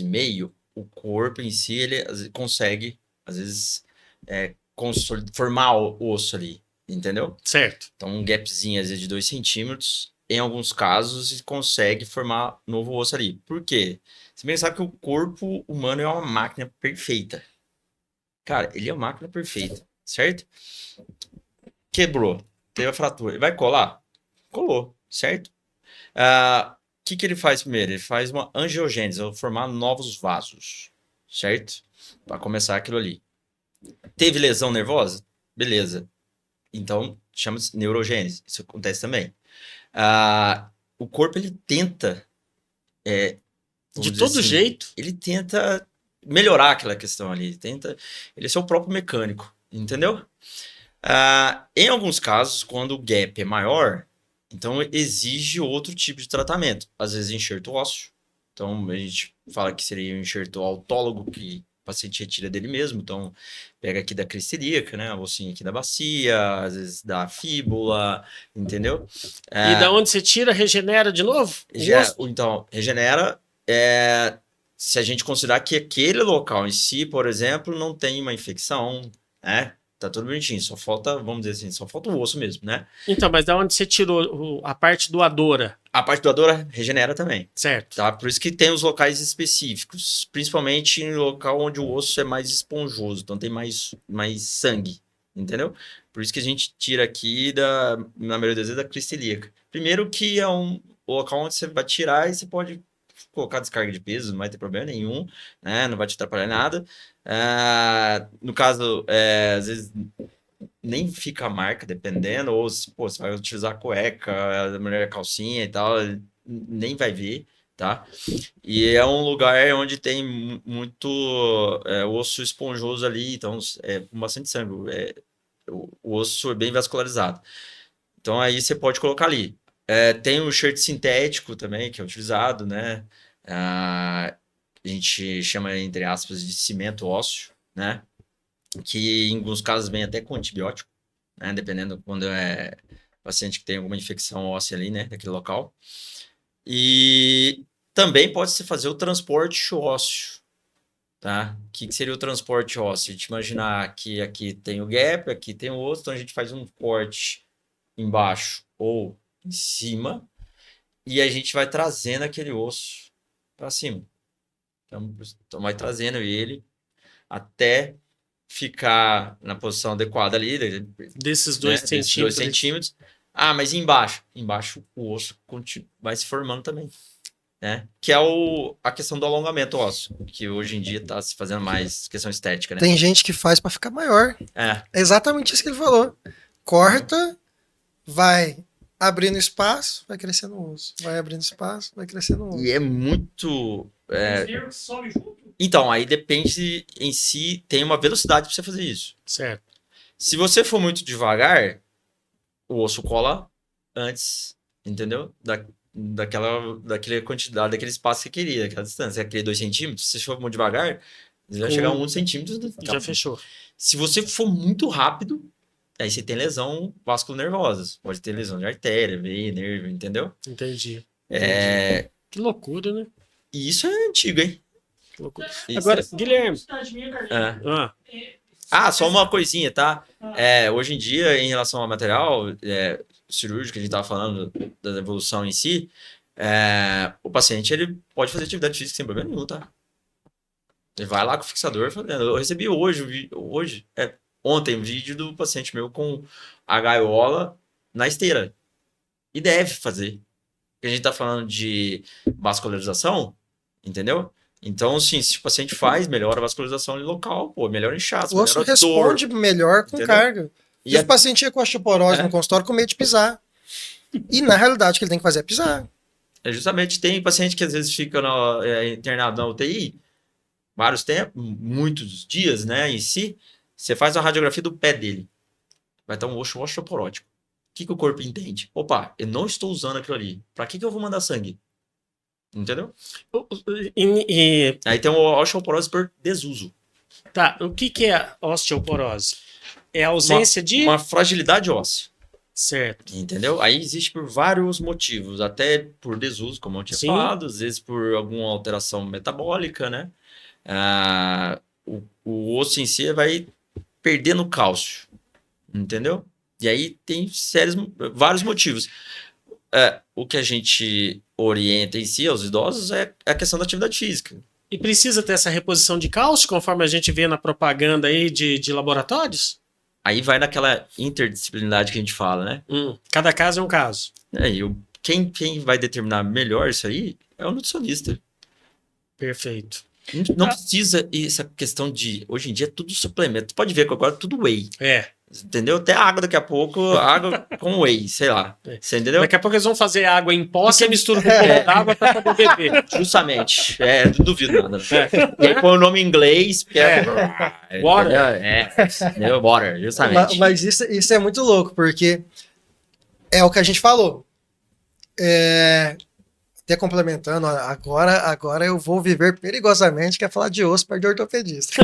o corpo em si, ele consegue, às vezes, formar o osso ali, entendeu? Certo. Então, um gapzinho, às vezes, de 2 centímetros, em alguns casos, consegue formar novo osso ali. Por quê? Você bem sabe que o corpo humano é uma máquina perfeita. Cara, ele é uma máquina perfeita, certo? Quebrou, teve a fratura. Ele vai colar? Colou, certo? O que ele faz primeiro? Ele faz uma angiogênese, ou formar novos vasos, certo? Para começar aquilo ali. Teve lesão nervosa? Beleza. Então, chama-se neurogênese. Isso acontece também. O corpo, ele tenta... de todo jeito. Ele tenta melhorar aquela questão ali. Ele é seu próprio mecânico, entendeu? Em alguns casos, quando o gap é maior, então exige outro tipo de tratamento. Às vezes enxerto ósseo. Então a gente fala que seria um enxerto autólogo, que o paciente retira dele mesmo. Então pega aqui da crista ilíaca, né? O ossinho aqui da bacia, às vezes da fíbula, entendeu? E da onde você tira, regenera de novo? Então, regenera se a gente considerar que aquele local em si, por exemplo, não tem uma infecção, né? Tá tudo bonitinho, só falta, vamos dizer assim, só falta o osso mesmo, né? Então, mas da onde você tirou a parte doadora, A parte doadora regenera também, certo? tá? Por isso que tem os locais específicos, principalmente em local onde o osso é mais esponjoso, então tem mais sangue, entendeu? Por isso que a gente tira aqui, na maioria das vezes, da crista ilíaca. Primeiro que é um local onde você vai tirar e você pode colocar descarga de peso, não vai ter problema nenhum, né? Não vai te atrapalhar em nada. No caso, às vezes nem fica a marca, dependendo, ou se pô, você vai utilizar a cueca, a mulher calcinha e tal, nem vai ver, tá? E é um lugar onde tem muito osso esponjoso ali, então com bastante sangue, o osso é bem vascularizado. Então aí você pode colocar ali. Tem o shirt sintético também, que é utilizado, né? A gente chama, entre aspas, de cimento ósseo, né? Que em alguns casos vem até com antibiótico, né? Dependendo quando é paciente que tem alguma infecção óssea ali, né? Daquele local. E também pode-se fazer o transporte ósseo, tá? O que seria o transporte ósseo? A gente imaginar que aqui tem o gap, aqui tem o osso, então a gente faz um corte embaixo ou em cima e a gente vai trazendo aquele osso para cima. Então vai trazendo ele até ficar na posição adequada ali, Desses 2 né? Desses 2 centímetros. Mas embaixo? Embaixo o osso vai se formando também, né? Que é a questão do alongamento ósseo, que hoje em dia está se fazendo mais questão estética, né? Tem gente que faz para ficar maior. É exatamente isso que ele falou. Corta, vai abrindo espaço, vai crescendo o osso. Vai abrindo espaço, vai crescendo o osso. E é muito... Some junto? Então, aí depende em si, tem uma velocidade para você fazer isso. Certo. Se você for muito devagar, o osso cola antes, entendeu? Daquela quantidade, daquele espaço que você queria, daquela distância. Aquele 2 centímetros, se você for muito devagar, você vai chegar a 1 centímetro. Já fechou. Se você for muito rápido, aí você tem lesão vasculo-nervosa. Pode ter lesão de artéria, veia, nervo, entendeu? Entendi. Que loucura, né? E isso é antigo, hein? Que loucura. Agora, Guilherme. Só uma coisinha, tá? Hoje em dia, em relação ao material cirúrgico, que a gente estava falando da evolução em si, o paciente ele pode fazer atividade física sem problema nenhum, tá? Ele vai lá com o fixador fazendo. Eu recebi ontem um vídeo do paciente meu com a gaiola na esteira. E deve fazer. Porque a gente tá falando de vascularização, entendeu? Então, assim, se o paciente faz, melhora a vascularização local, melhora o inchaço, o osso responde melhor com carga. E o paciente ia com osteoporose no consultório com medo de pisar. E, na realidade, o que ele tem que fazer é pisar. Justamente, tem paciente que às vezes fica internado na UTI, vários tempos, muitos dias, né, em si, você faz a radiografia do pé dele. Vai estar um osso osteoporótico. O que o corpo entende? Opa, eu não estou usando aquilo ali. Pra que eu vou mandar sangue? Entendeu? Aí tem o osteoporose por desuso. Tá, o que é osteoporose? É a ausência de... Uma fragilidade óssea. Certo. Entendeu? Aí existe por vários motivos. Até por desuso, como eu tinha falado. Às vezes por alguma alteração metabólica, né? O osso em si vai perdendo cálcio. Entendeu? E aí tem vários motivos. O que a gente orienta em si aos idosos é a questão da atividade física. E precisa ter essa reposição de cálcio, conforme a gente vê na propaganda aí de laboratórios? Aí vai naquela interdisciplinaridade que a gente fala, né? Cada caso é um caso. Quem vai determinar melhor isso aí é o nutricionista. Perfeito. Não precisa essa questão de... Hoje em dia é tudo suplemento. Pode ver que agora é tudo whey. Entendeu? Até água daqui a pouco, água com whey, sei lá. Você entendeu? Daqui a pouco eles vão fazer água em pó, você mistura com um pouco d'água para poder beber. Justamente. Não duvido nada. E aí põe o nome em inglês. Porque Water. Entendeu? Water, justamente. Mas isso é muito louco, porque é o que a gente falou. Até complementando, agora eu vou viver perigosamente, que é falar de osso perto de ortopedista.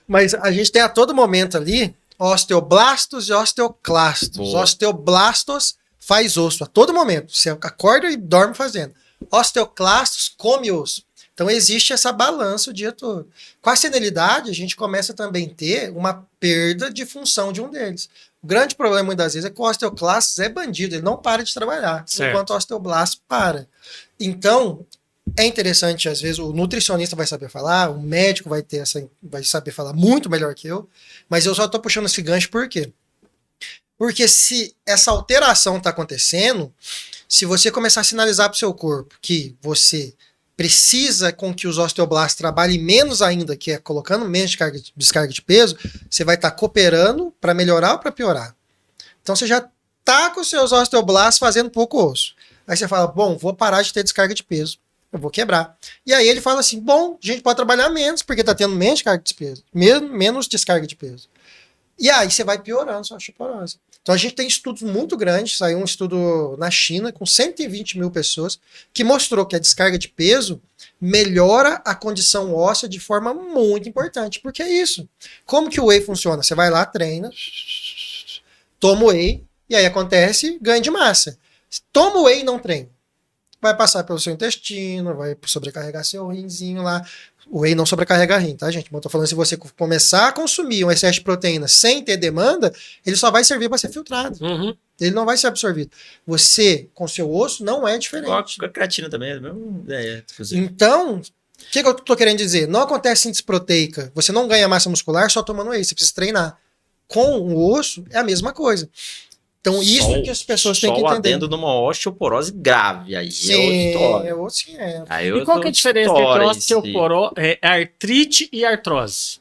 Mas a gente tem a todo momento ali osteoblastos e osteoclastos. Boa. Osteoblastos faz osso a todo momento. Você acorda e dorme fazendo. Osteoclastos come osso. Então existe essa balança o dia todo. Com a senilidade, a gente começa também a ter uma perda de função de um deles. O grande problema, muitas vezes, é que o osteoclastos é bandido, ele não para de trabalhar, Certo. enquanto o osteoblasto para. Então, é interessante, às vezes, o nutricionista vai saber falar, o médico vai saber falar muito melhor que eu, mas eu só estou puxando esse gancho por quê? Porque se essa alteração está acontecendo, se você começar a sinalizar para o seu corpo que você precisa com que os osteoblastos trabalhem menos ainda, que é colocando menos descarga de peso, você vai estar cooperando para melhorar ou para piorar. Então você já está com os seus osteoblastos fazendo pouco osso. Aí você fala, bom, vou parar de ter descarga de peso, eu vou quebrar. E aí ele fala assim, bom, a gente pode trabalhar menos, porque está tendo menos descarga de peso, menos descarga de peso. E aí você vai piorando sua osteoporose. Então a gente tem estudos muito grandes, saiu um estudo na China com 120 mil pessoas, que mostrou que a descarga de peso melhora a condição óssea de forma muito importante. Porque é isso. Como que o whey funciona? Você vai lá, treina, toma o whey, e aí acontece ganho de massa. Toma o whey e não treina. Vai passar pelo seu intestino, vai sobrecarregar seu rinzinho lá. O whey não sobrecarrega rim, tá, gente? Mas eu tô falando, se você começar a consumir um excesso de proteína sem ter demanda, ele só vai servir para ser filtrado. Uhum. Ele não vai ser absorvido. Você, com seu osso, não é Igual diferente. a creatina também, é a mesma ideia. Então, o que eu tô querendo dizer? Não acontece síntese proteica. Você não ganha massa muscular só tomando whey. Você precisa treinar. Com o osso, é a mesma coisa. Então, isso que as pessoas têm que Só o entender. adendo numa osteoporose grave. Aí Sim, é outra é outro, sim, é. Aí E qual que é a diferença entre artrite e artrose?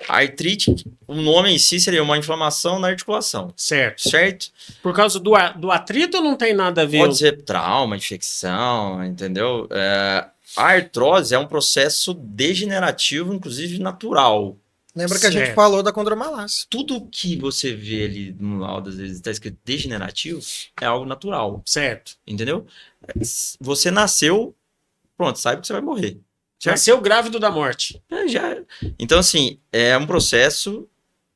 Artrite, o nome em si seria uma inflamação na articulação, Certo. certo? Por causa do atrito ou não tem nada a ver? Pode ser trauma, infecção, entendeu? A artrose é um processo degenerativo, inclusive natural. Lembra que a gente Certo. falou da condromalácia. Tudo que você vê ali no laudo, às vezes está escrito degenerativo, é algo natural, Certo. entendeu? Você nasceu, pronto, sabe que você vai morrer. Certo? Nasceu grávido da morte. Então, assim, é um processo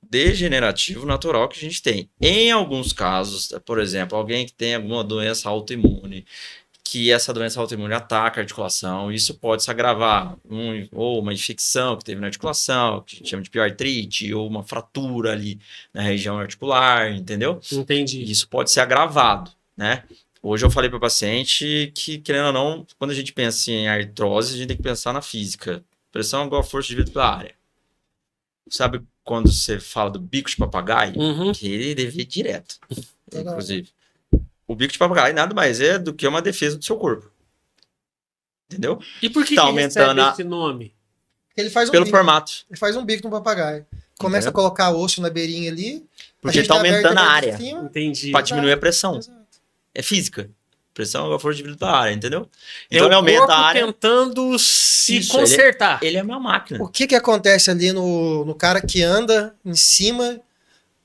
degenerativo natural que a gente tem. Em alguns casos, por exemplo, alguém que tem alguma doença autoimune, que essa doença autoimune ataca a articulação, isso pode se agravar, ou uma infecção que teve na articulação, que a gente chama de pioartrite, ou uma fratura ali na região articular, entendeu? Entendi. Isso pode ser agravado, né? Hoje eu falei para o paciente que, querendo ou não, quando a gente pensa em artrose, a gente tem que pensar na física. Pressão igual a força dividido pela área. Sabe quando você fala do bico de papagaio? Uhum. Que ele devia ir direto, Legal. inclusive. O bico de papagaio nada mais é do que uma defesa do seu corpo. Entendeu? E por que, Tá que aumentando recebe esse nome? Ele faz um Pelo bico. formato. Ele faz um bico no papagaio. Começa Entendeu? a colocar osso na beirinha ali. Porque gente tá dá aumentando a vértebra área. de cima. Entendi. Para diminuir a pressão. Exato. É física. Pressão igual a força dividida pela área, entendeu? É Então o ele aumenta corpo a área. tentando se Isso, consertar. Ele é uma máquina. O que acontece ali no cara que anda em cima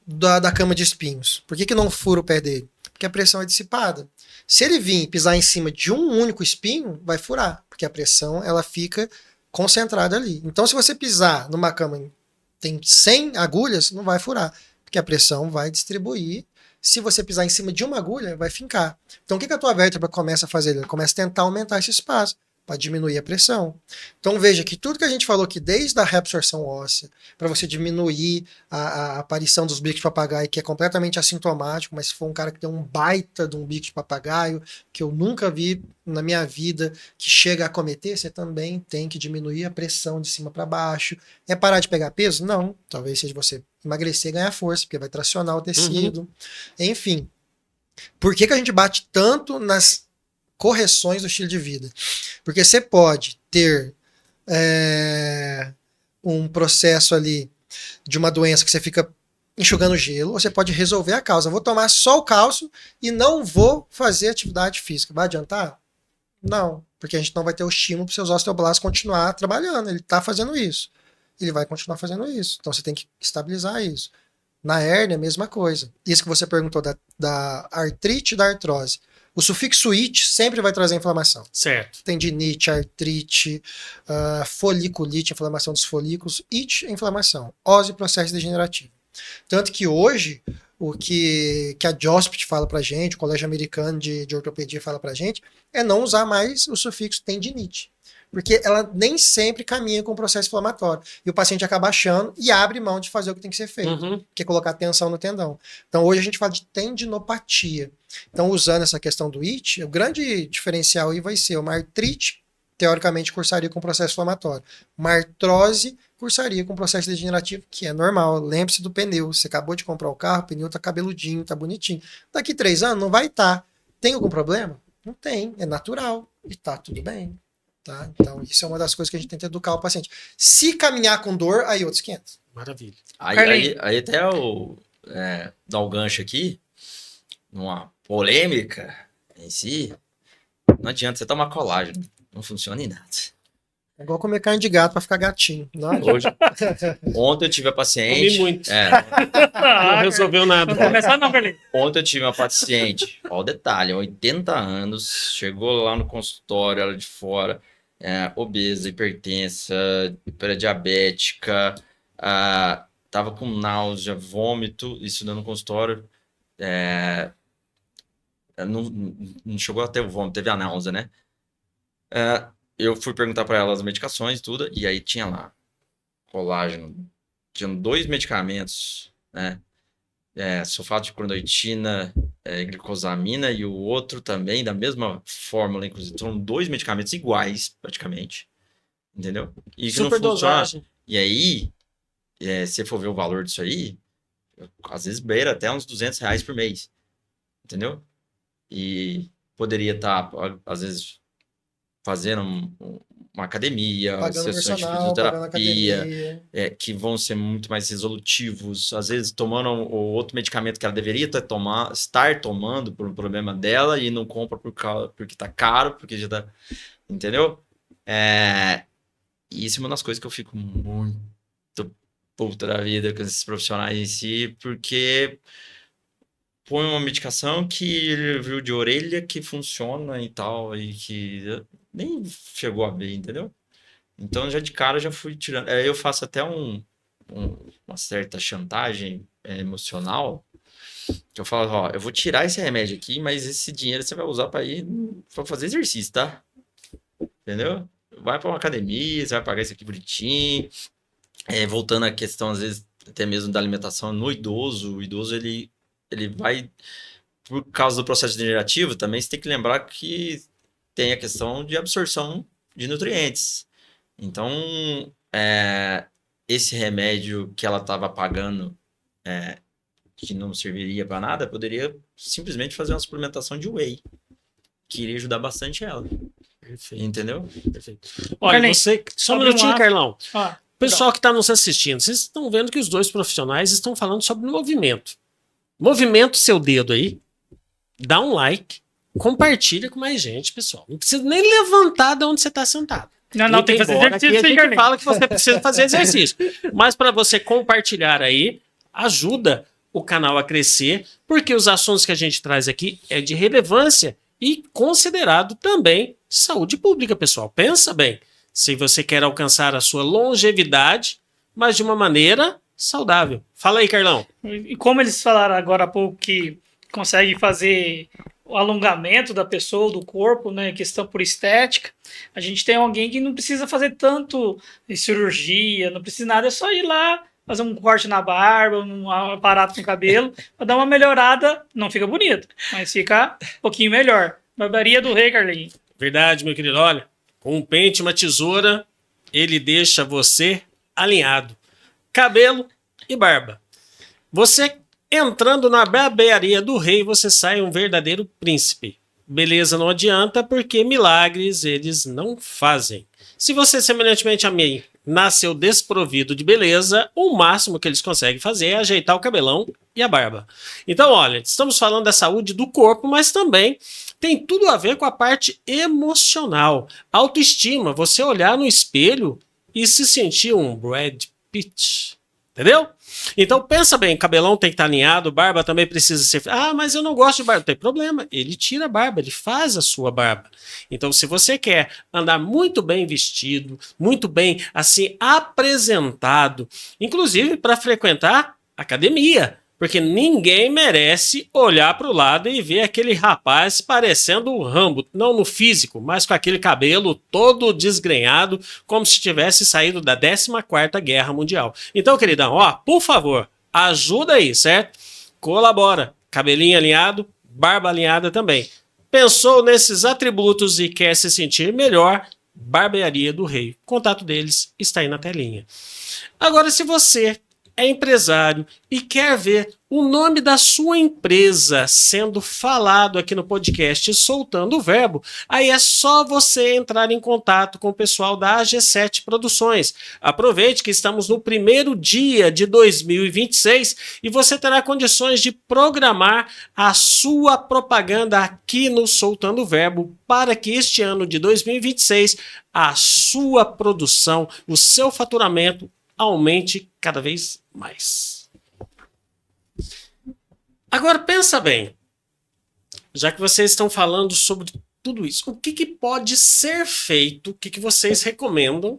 da cama de espinhos? Por que não fura o pé dele? Porque a pressão é dissipada. Se ele vir pisar em cima de um único espinho, vai furar, porque a pressão ela fica concentrada ali. Então, se você pisar numa cama que tem 100 agulhas, não vai furar, porque a pressão vai distribuir. Se você pisar em cima de uma agulha, vai fincar. Então, o que a tua vértebra começa a fazer? Ela começa a tentar aumentar esse espaço para diminuir a pressão. Então, veja que tudo que a gente falou aqui, desde a reabsorção óssea, para você diminuir a aparição dos bicos de papagaio, que é completamente assintomático, mas se for um cara que tem um baita de um bico de papagaio, que eu nunca vi na minha vida, que chega a acometer, você também tem que diminuir a pressão de cima para baixo. É parar de pegar peso? Não. Talvez seja você emagrecer e ganhar força, porque vai tracionar o tecido. Enfim. Por que a gente bate tanto nas correções do estilo de vida? Porque você pode ter um processo ali de uma doença que você fica enxugando gelo, ou você pode resolver a causa. Vou tomar só o cálcio e não vou fazer atividade física. Vai adiantar? Não, porque a gente não vai ter o estímulo para os seus osteoblastos continuar trabalhando. Ele está fazendo isso. Ele vai continuar fazendo isso. Então você tem que estabilizar isso. Na hérnia, a mesma coisa. Isso que você perguntou da artrite e da artrose. O sufixo it sempre vai trazer inflamação. Certo. Tendinite, artrite, foliculite, inflamação dos folículos. It é inflamação. Ose, processo degenerativo. Tanto que hoje, o que a JOSPT fala pra gente, o Colégio Americano de Ortopedia fala pra gente, é não usar mais o sufixo tendinite. porque ela nem sempre caminha com o processo inflamatório. E o paciente acaba achando e abre mão de fazer o que tem que ser feito, Uhum. que é colocar tensão no tendão. Então, hoje a gente fala de tendinopatia. Então, usando essa questão do IT, o grande diferencial aí vai ser uma artrite, teoricamente cursaria com processo inflamatório. Uma artrose cursaria com processo degenerativo, que é normal. Lembre-se do pneu. Você acabou de comprar o carro, o pneu tá cabeludinho, tá bonitinho. Daqui 3 anos não vai estar. Tem algum problema? Não tem. É natural. E tá tudo bem. Tá? Então, isso é uma das coisas que a gente tenta educar o paciente. Se caminhar com dor, aí outros 500. Maravilha. Aí até dar o gancho aqui, numa polêmica em si, não adianta você tomar colágeno. Não funciona em nada. É igual comer carne de gato pra ficar gatinho. Não adianta. Ontem eu tive a Comi paciente. muito. Não Não resolveu nada. Não começar não, Carlinhos. Ontem eu tive uma paciente, ó o detalhe, 80 anos, chegou lá no consultório, ela de fora, obesa, hipertensa, pré-diabética, tava com náusea, vômito, isso no consultório, não chegou até o vômito, teve a náusea, né? Eu fui perguntar para ela as medicações e tudo, e aí tinha lá colágeno, tinham 2 medicamentos, né? Sulfato de clorinoitina, glicosamina e o outro também da mesma fórmula, inclusive. São 2 medicamentos iguais, praticamente. Entendeu? E que não Super funciona. dosagem. E aí, se você for ver o valor disso aí, às vezes beira até uns R$200 por mês. Entendeu? E poderia estar, às vezes, fazendo uma academia, Pagando sessões de personal, pagando fisioterapia, academia. que vão ser muito mais resolutivos, às vezes tomando o outro medicamento que ela deveria estar tomando por um problema dela e não compra porque tá caro, porque já tá... Entendeu? E isso é uma das coisas que eu fico muito puta da vida com esses profissionais em si, porque põe uma medicação que ele viu de orelha que funciona e tal, e que nem chegou a ver, entendeu? Então, já de cara, já fui tirando. Eu faço até uma certa chantagem emocional, que eu falo, ó, eu vou tirar esse remédio aqui, mas esse dinheiro você vai usar para ir para fazer exercício, tá? Entendeu? Vai para uma academia, você vai pagar isso aqui bonitinho. Voltando à questão, às vezes, até mesmo da alimentação no idoso, o idoso, ele vai, por causa do processo degenerativo, também você tem que lembrar que tem a questão de absorção de nutrientes. Então, esse remédio que ela estava pagando, que não serviria para nada, poderia simplesmente fazer uma suplementação de whey, que iria ajudar bastante ela. Perfeito. Entendeu? Perfeito. Olha, Carlinhos, você... Só um abre minutinho, um Carlão. Ah, Pessoal que está nos assistindo, vocês estão vendo que os 2 profissionais estão falando sobre movimento. Movimenta o seu dedo aí, dá um like, compartilha com mais gente, pessoal. Não precisa nem levantar de onde você está sentado. não, tem que fazer Embora exercício, aqui a hein, gente Carlinhos? fala que você precisa fazer exercício. Mas para você compartilhar aí, ajuda o canal a crescer, porque os assuntos que a gente traz aqui é de relevância e considerado também saúde pública, pessoal. Pensa bem, se você quer alcançar a sua longevidade, mas de uma maneira saudável. Fala aí, Carlão. E como eles falaram agora há pouco que consegue fazer o alongamento da pessoa, do corpo, né, questão por estética, a gente tem alguém que não precisa fazer tanto cirurgia, não precisa nada, é só ir lá, fazer um corte na barba, um aparato no cabelo, para dar uma melhorada, não fica bonito, mas fica um pouquinho melhor. Barbaria do rei, Carlinhos. Verdade, meu querido. Olha, com um pente e uma tesoura, ele deixa você alinhado. Cabelo e barba. Você entrando na barbearia do rei, você sai um verdadeiro príncipe. Beleza não adianta, porque milagres eles não fazem. Se você, semelhantemente a mim, nasceu desprovido de beleza, o máximo que eles conseguem fazer é ajeitar o cabelão e a barba. Então, olha, estamos falando da saúde do corpo, mas também tem tudo a ver com a parte emocional. Autoestima, você olhar no espelho e se sentir um Brad Pitt. Entendeu? Então pensa bem, cabelão tem que estar alinhado, barba também precisa ser... Ah, mas eu não gosto de barba. Não tem problema, ele tira a barba, ele faz a sua barba. Então se você quer andar muito bem vestido, muito bem assim apresentado, inclusive para frequentar academia, Porque ninguém merece olhar para o lado e ver aquele rapaz parecendo o Rambo, não no físico, mas com aquele cabelo todo desgrenhado, como se tivesse saído da 14ª Guerra Mundial. Então, queridão, ó, por favor, ajuda aí, certo? Colabora. Cabelinho alinhado, barba alinhada também. Pensou nesses atributos e quer se sentir melhor? Barbearia do Rei. O contato deles está aí na telinha. Agora, se você é empresário e quer ver o nome da sua empresa sendo falado aqui no podcast Soltando o Verbo, aí é só você entrar em contato com o pessoal da AG7 Produções. Aproveite que estamos no primeiro dia de 2026 e você terá condições de programar a sua propaganda aqui no Soltando o Verbo para que este ano de 2026 a sua produção, o seu faturamento aumente cada vez mais. Agora pensa bem, já que vocês estão falando sobre tudo isso, o que pode ser feito, o que vocês recomendam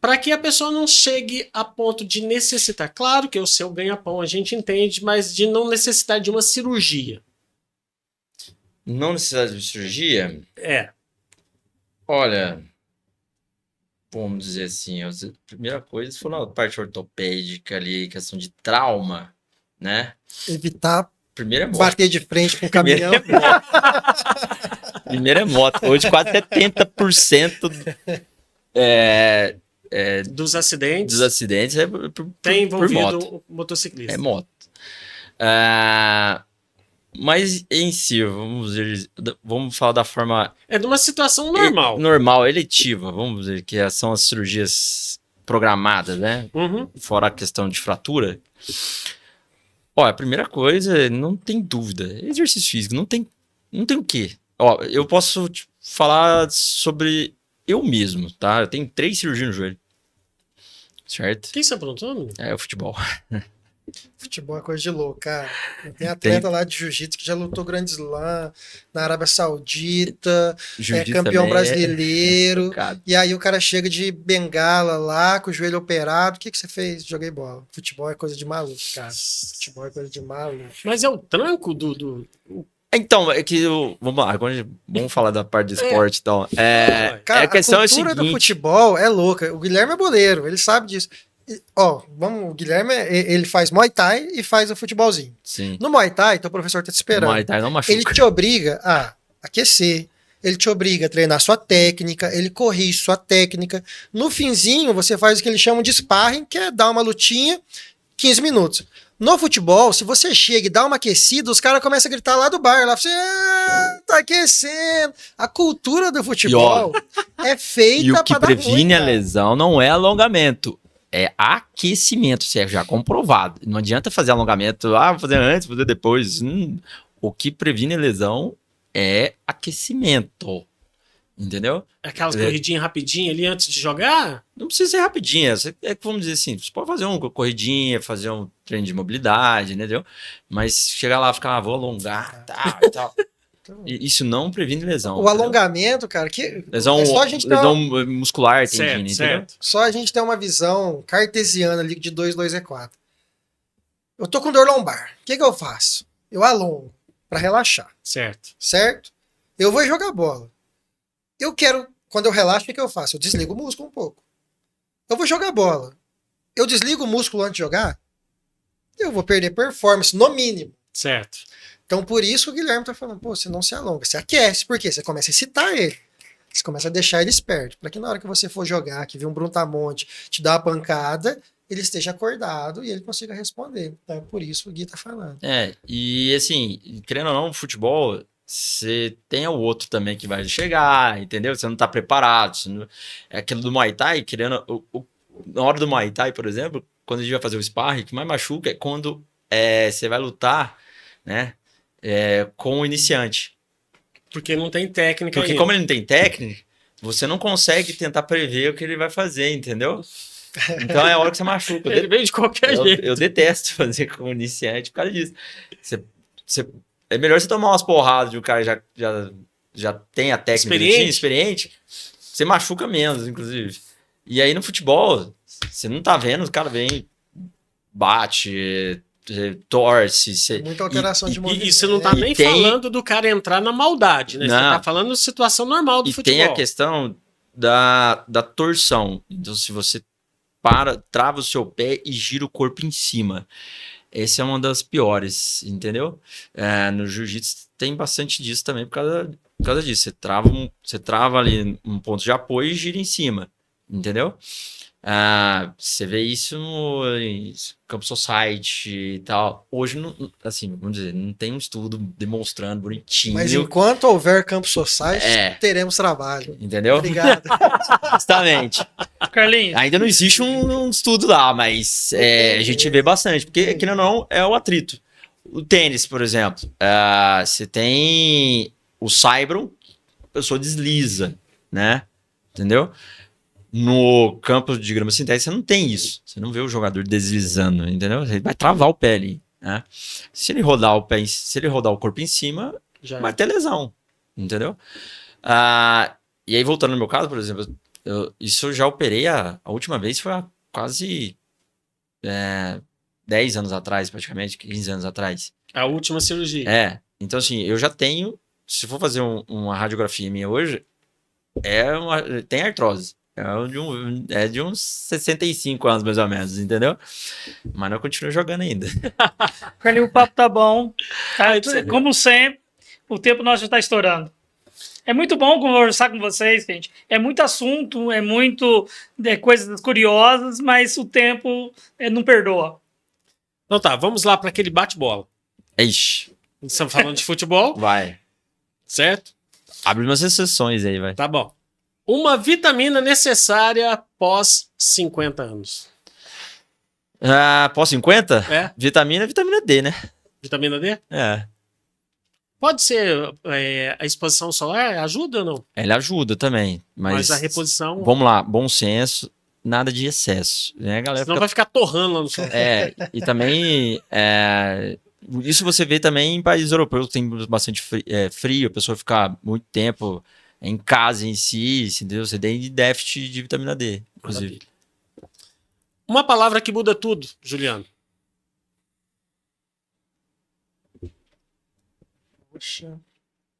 para que a pessoa não chegue a ponto de necessitar, claro que é o seu ganha-pão, a gente entende, mas de não necessitar de uma cirurgia. Não necessidade de cirurgia? É. Olha, vamos dizer assim, a primeira coisa, se for na parte ortopédica ali, questão de trauma, né? Evitar Primeiro é moto. bater de frente com o caminhão. Primeiro é moto. Hoje quase 70% Dos acidentes dos acidentes é por tem por envolvido moto. o motociclista. É moto. Mas em si, vamos falar da forma É de uma situação normal. normal, eletiva, vamos dizer, que são as cirurgias programadas, né? Uhum. Fora a questão de fratura. Ó, a primeira coisa, não tem dúvida, exercício físico, não tem o quê? Ó, eu posso falar sobre eu mesmo, tá? Eu tenho 3 cirurgias no joelho, certo? Quem se aprontando? É o futebol. Futebol é coisa de louco, cara. Tem atleta lá de jiu-jitsu que já lutou Grand Slam na Arábia Saudita, é Jiu-jitsu campeão também brasileiro. complicado. E aí o cara chega de bengala lá, com o joelho operado. O que você fez? Joguei bola. Futebol é coisa de maluco, cara. Futebol é coisa de maluco. Mas é o tranco do... Então, é que vamos lá, agora vamos falar da parte do esporte, então. Cara, a questão é a a cultura do seguinte, futebol é louca. O Guilherme é boleiro, ele sabe disso. O Guilherme, ele faz Muay Thai e faz o futebolzinho. sim, No Muay Thai, teu professor tá te esperando. Muay Thai não machuca. Ele te obriga a aquecer, ele te obriga a treinar sua técnica, ele corrige sua técnica. No finzinho, você faz o que eles chamam de sparring, que é dar uma lutinha, 15 minutos. No futebol, se você chega e dá uma aquecida, os caras começam a gritar lá do bar, lá, tá aquecendo. A cultura do futebol é feita E o que pra dar previne ruim, a cara. lesão não é alongamento, é aquecimento, isso é já comprovado. Não adianta fazer alongamento, vou fazer antes, vou fazer depois. O que previne a lesão é aquecimento, entendeu? Aquelas corridinhas rapidinhas ali antes de jogar? Não precisa ser rapidinha, é que vamos dizer assim, você pode fazer uma corridinha, fazer um treino de mobilidade, entendeu? Mas chegar lá e ficar, vou alongar, tal e tal. Isso não previne lesão. O entendeu? alongamento, cara, que Lesão, é só a gente ter lesão uma, muscular, Certo, tendina, entendeu? certo. só a gente ter uma visão cartesiana ali de 2, 2 é 4. Eu tô com dor lombar. O que eu faço? Eu alongo pra relaxar, Certo. certo? Eu vou jogar bola. Eu quero, quando eu relaxo, o que eu faço? Eu desligo o músculo um pouco. Eu vou jogar bola. Eu desligo o músculo antes de jogar? Eu vou perder performance, no mínimo. Certo. Então, por isso o Guilherme tá falando, pô, você não se alonga, você aquece. Por quê? Você começa a excitar ele. Você começa a deixar ele esperto. Para que na hora que você for jogar, que vir um Brutamonte te dar uma pancada, ele esteja acordado e ele consiga responder. Então, é por isso que o Gui tá falando. E assim, querendo ou não, no futebol, você tem o outro também que vai chegar, entendeu? Você não tá preparado. É aquilo do Muay Thai, querendo... na hora do Muay Thai, por exemplo, quando a gente vai fazer o sparring, o que mais machuca é quando você vai lutar, né? Com o iniciante. Porque não tem técnica Porque ainda. como ele não tem técnica, você não consegue tentar prever o que ele vai fazer, entendeu? Então é a hora que você machuca. Ele veio de qualquer jeito. Eu detesto fazer com o iniciante por causa disso. É melhor você tomar umas porradas de um cara que já tem a técnica experiente, você machuca menos, inclusive. E aí no futebol, você não tá vendo, o cara vem, bate, você torce. Muita alteração de movimento. E você não tá E nem tem- falando do cara entrar na maldade, né? Você Não. tá falando de situação normal do E futebol. tem a questão da torção. Então, se você trava o seu pé e gira o corpo em cima. Essa é uma das piores, entendeu? No jiu-jitsu tem bastante disso também por causa disso. Você trava ali um ponto de apoio e gira em cima, entendeu? Você vê isso em Campo Society e tal. Hoje, assim, vamos dizer, não tem um estudo demonstrando bonitinho. Mas enquanto houver Campo Society, teremos trabalho. Entendeu? Obrigado. Justamente. Carlinhos, Ainda não existe um estudo lá, mas a gente vê bastante, porque aqui não é o atrito. O tênis, por exemplo, você tem o Saibro, a pessoa desliza, né? Entendeu? No campo de grama sintética, você não tem isso. Você não vê o jogador deslizando, entendeu? Ele vai travar o pé ali, né? Se ele rodar o corpo em cima, Já. vai ter lesão, entendeu? E aí, voltando no meu caso, por exemplo, isso eu já operei a última vez foi há quase 10 anos atrás, praticamente, 15 anos atrás. A última cirurgia. Então assim, eu já tenho, se for fazer uma radiografia minha hoje, tem artrose. É de uns 65 anos, mais ou menos, entendeu? Mas eu continuo jogando ainda. Carlinhos, o papo tá bom. Tá? Ai, pra você ver. Como sempre, o tempo nosso já tá estourando. É muito bom conversar com vocês, gente. É muito assunto, é muito coisas curiosas, mas o tempo não perdoa. Então tá, vamos lá para aquele bate-bola. Ixi, Estamos falando de futebol, vai. certo? Abre umas exceções aí, vai. Tá bom. Uma vitamina necessária após 50 anos. Pós 50? É? Vitamina D, né? Vitamina D? É. Pode ser a exposição solar? Ajuda ou não? Ele ajuda também, Mas a reposição. Vamos lá, bom senso, nada de excesso, né, galera? Senão vai ficar torrando lá no sol. E também isso você vê também em países europeus, tem bastante frio, a pessoa fica muito tempo em casa em si, entendeu? Você tem déficit de vitamina D, inclusive. Maravilha. Uma palavra que muda tudo, Juliano. Poxa.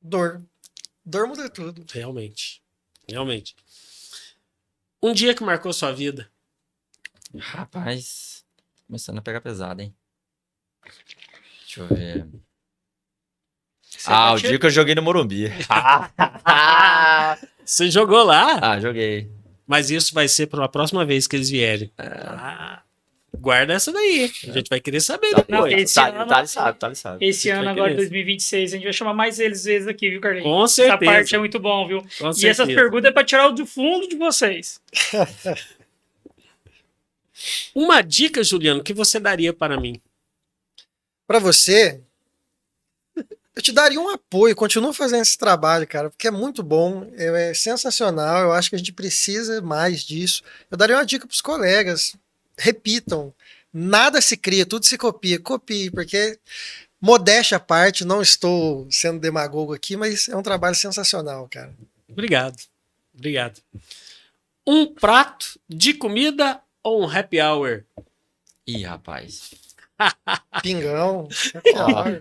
Dor. Dor muda tudo. Realmente. Realmente. Um dia que marcou sua vida. Rapaz, começando a pegar pesado, hein? Deixa eu ver. O dia que eu joguei no Morumbi. Você jogou lá? Joguei. Mas isso vai ser para uma próxima vez que eles vierem. Guarda essa daí. A gente vai querer saber Não, depois. esse ano- Thales sabe. Esse ano, vai agora, querer. 2026, a gente vai chamar mais eles vezes aqui, viu, Carlinhos? Com Essa certeza. parte é muito bom, viu? Com E essas certeza. perguntas é pra tirar o do fundo de vocês. Uma dica, Juliano, que você daria para mim? Pra você, eu te daria um apoio. Continua fazendo esse trabalho, cara, porque é muito bom, é sensacional. Eu acho que a gente precisa mais disso. Eu daria uma dica pros colegas: repitam. Nada se cria, tudo se copia. Copie, porque, modéstia à parte, não estou sendo demagogo aqui, mas é um trabalho sensacional, cara. Obrigado. Obrigado. Um prato de comida ou um happy hour? Ih, rapaz. Pingão.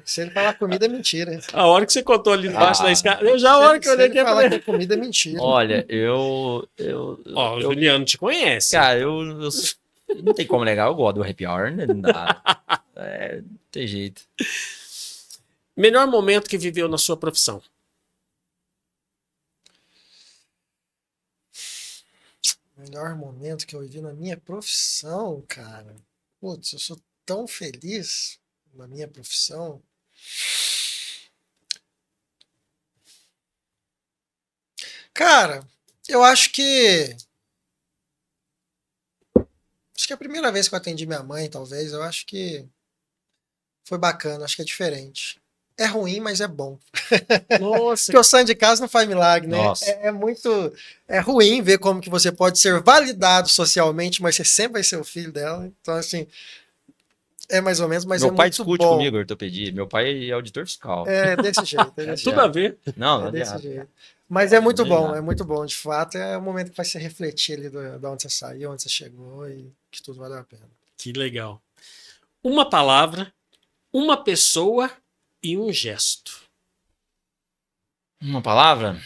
Se ele falar comida, é mentira. A hora que você contou ali embaixo da escada. Eu já a hora que eu Se olhei ele aqui, eu falar que falei. é comida, é mentira. Olha, eu Ó, o Juliano te conhece. cara, não tem como negar, eu gosto do happy hour, né? Não dá. Não tem jeito. Melhor momento que viveu na sua profissão? Melhor momento que eu vivi na minha profissão, cara. Putz, eu sou tão feliz na minha profissão. Cara, eu acho que. Acho que é a primeira vez que eu atendi minha mãe, talvez. Eu acho que foi bacana, acho que é diferente. É ruim, mas é bom. Nossa, Porque o sangue de casa não faz milagre, né? Nossa. É muito. É ruim ver como que você pode ser validado socialmente, mas você sempre vai ser o filho dela. Então, assim. É mais ou menos, mas Meu é pai muito discute bom. comigo ortopedia. Meu pai é auditor fiscal. É desse jeito. É desse tudo a ver. Não, É não desse adianta. jeito. Mas é muito Não bom, adianta. é muito bom. De fato, é o momento que vai se refletir ali de onde você saiu, onde você chegou e que tudo valeu a pena. Que legal. Uma palavra, uma pessoa e um gesto. Uma palavra?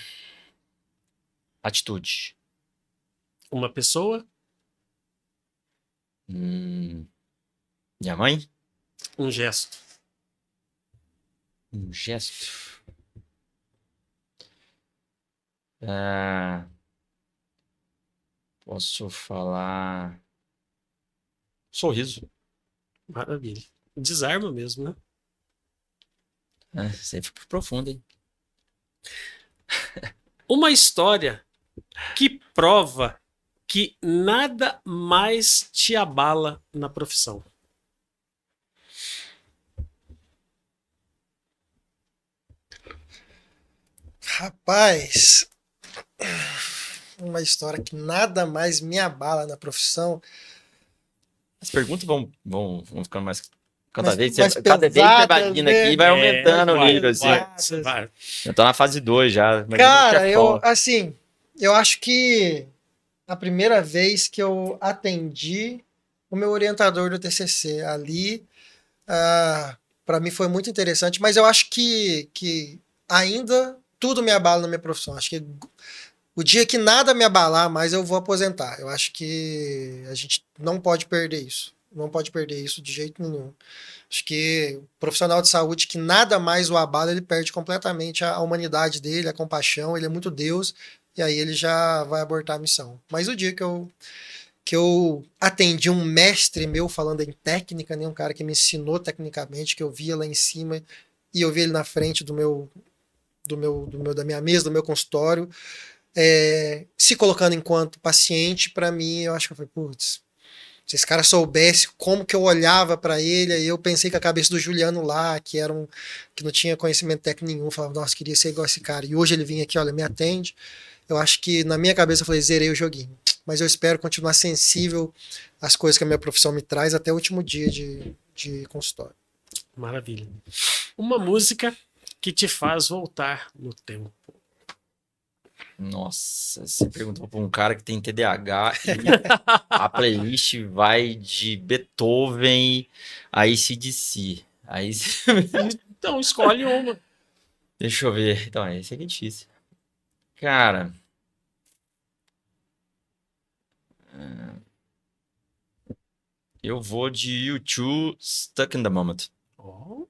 Atitude. Uma pessoa, Minha mãe? um gesto. Um gesto. Ah, posso falar. Sorriso. Maravilha. Desarma mesmo, né? Sempre profundo, hein? Uma história que prova que nada mais te abala na profissão. Rapaz, uma história que nada mais me abala na profissão. As perguntas vão ficando mais. Mais Cada vez que você vai pesadas, vindo né? aqui, vai aumentando o vai, nível, assim. vai. Eu tô na fase 2 já. Imagina o Cara, chefão. eu acho que a primeira vez que eu atendi o meu orientador do TCC ali, para mim foi muito interessante, mas eu acho que ainda tudo me abala na minha profissão. Acho que o dia que nada me abalar mais, eu vou aposentar. Eu acho que a gente não pode perder isso. Não pode perder isso de jeito nenhum. Acho que o profissional de saúde que nada mais o abala, ele perde completamente a humanidade dele, a compaixão, ele é muito Deus, e aí ele já vai abortar a missão. Mas o dia que eu atendi um mestre meu falando em técnica, né, um cara que me ensinou tecnicamente, que eu via lá em cima e eu vi ele na frente da minha mesa, do meu consultório, se colocando enquanto paciente, para mim, eu acho que eu falei, putz, se esse cara soubesse como que eu olhava para ele, aí eu pensei com a cabeça do Juliano lá, que não tinha conhecimento técnico nenhum, falava, nossa, queria ser igual esse cara. E hoje ele vinha aqui, olha, me atende. Eu acho que na minha cabeça eu falei, zerei o joguinho. Mas eu espero continuar sensível às coisas que a minha profissão me traz até o último dia de consultório. Maravilha. Uma música que te faz voltar no tempo. Nossa, você perguntou pra um cara que tem TDAH e a playlist vai de Beethoven a AC/DC. Aí, Então, escolhe uma. deixa eu ver. Então, esse aqui é difícil. Cara, eu vou de U2 Stuck in the Moment. Oh.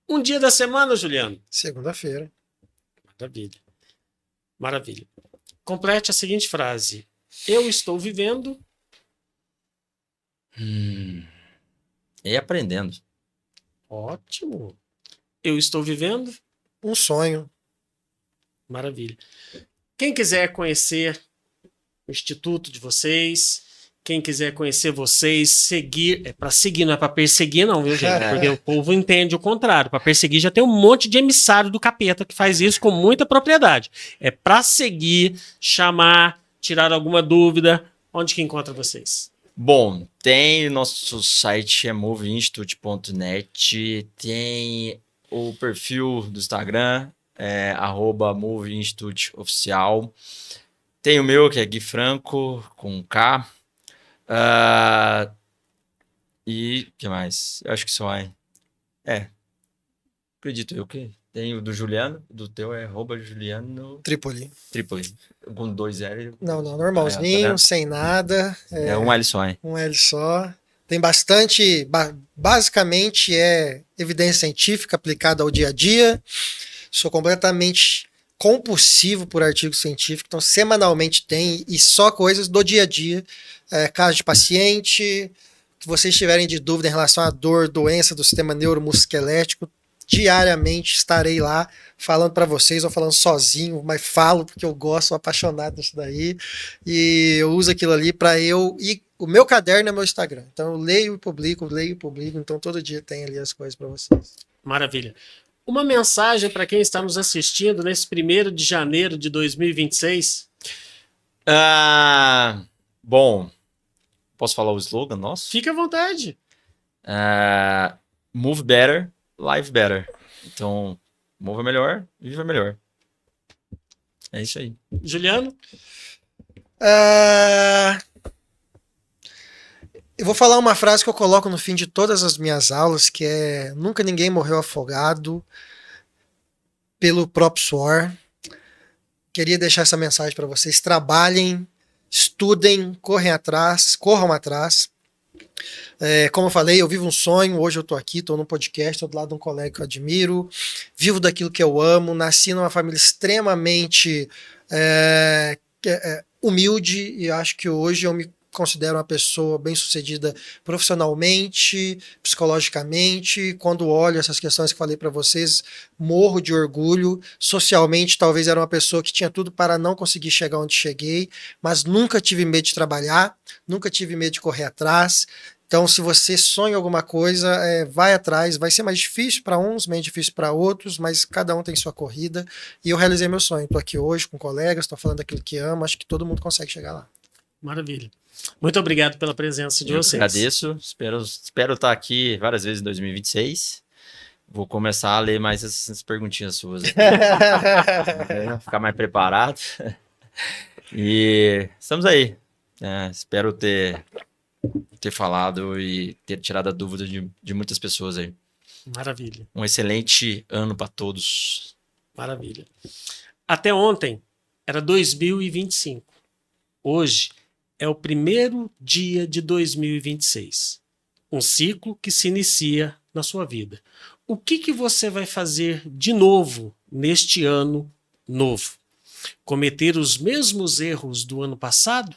Um dia da semana, Juliano. Segunda-feira. Maravilha. Maravilha. Complete a seguinte frase. Eu estou vivendo. E aprendendo. Ótimo. Eu estou vivendo. Um sonho. Maravilha. Quem quiser conhecer o instituto de vocês, quem quiser conhecer vocês, seguir, é para seguir, não é para perseguir não, viu, gente? Porque o povo entende o contrário. Para perseguir já tem um monte de emissário do capeta que faz isso com muita propriedade. É para seguir, chamar, tirar alguma dúvida, onde que encontra vocês? Bom, tem nosso site é moveinstitute.net, tem o perfil do Instagram, @moveinstituteoficial. Tem o meu, que é Gui Franco, com K. E o que mais? Eu acho que só é. Acredito eu que. Tem o do Juliano, do teu é @Juliano Trípoli. Tripoli, com 2 L. Não, Tá normalzinho, vendo? sem nada. É um L só, hein? Um L só. Tem bastante. Basicamente é evidência científica aplicada ao dia a dia. Sou completamente compulsivo por artigos científicos, então semanalmente tem, e só coisas do dia a dia. Caso de paciente, que vocês tiverem de dúvida em relação à dor, doença do sistema neuromusculoesquelético, diariamente estarei lá falando para vocês, ou falando sozinho, mas falo porque eu gosto, sou apaixonado nisso daí, e eu uso aquilo ali para eu. E o meu caderno é meu Instagram, então eu leio e publico, então todo dia tem ali as coisas para vocês. Maravilha. Uma mensagem para quem está nos assistindo nesse 1º de janeiro de 2026? Bom, posso falar o slogan nosso? Fique à vontade. Move better, live better. Então, mova melhor, viva melhor. É isso aí. Juliano? Eu vou falar uma frase que eu coloco no fim de todas as minhas aulas, que é: nunca ninguém morreu afogado pelo próprio suor. Queria deixar essa mensagem para vocês. Trabalhem, estudem, corram atrás. Como eu falei, eu vivo um sonho. Hoje eu estou aqui, estou num podcast, estou do lado de um colega que eu admiro. Vivo daquilo que eu amo. Nasci numa família extremamente humilde, e acho que hoje eu me considero uma pessoa bem-sucedida profissionalmente, psicologicamente. Quando olho essas questões que falei para vocês, morro de orgulho. Socialmente, talvez era uma pessoa que tinha tudo para não conseguir chegar onde cheguei, mas nunca tive medo de trabalhar, nunca tive medo de correr atrás. Então, se você sonha alguma coisa, vai atrás. Vai ser mais difícil para uns, menos difícil para outros, mas cada um tem sua corrida. E eu realizei meu sonho. Estou aqui hoje com colegas, estou falando daquilo que amo. Acho que todo mundo consegue chegar lá. Maravilha. Muito obrigado pela presença de Eu vocês. agradeço. Espero estar aqui várias vezes em 2026. Vou começar a ler mais essas perguntinhas suas aqui. Ficar mais preparado. E estamos aí. Espero ter falado e ter tirado a dúvida de muitas pessoas aí. Maravilha. Um excelente ano para todos. Maravilha. Até ontem era 2025. Hoje é o primeiro dia de 2026. Um ciclo que se inicia na sua vida. O que você vai fazer de novo neste ano novo? Cometer os mesmos erros do ano passado?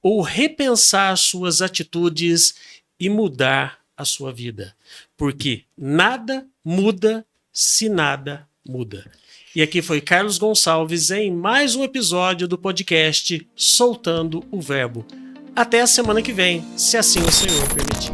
Ou repensar suas atitudes e mudar a sua vida? Porque nada muda se nada muda. E aqui foi Carlos Gonçalves em mais um episódio do podcast Soltando o Verbo. Até a semana que vem, se assim o Senhor permitir.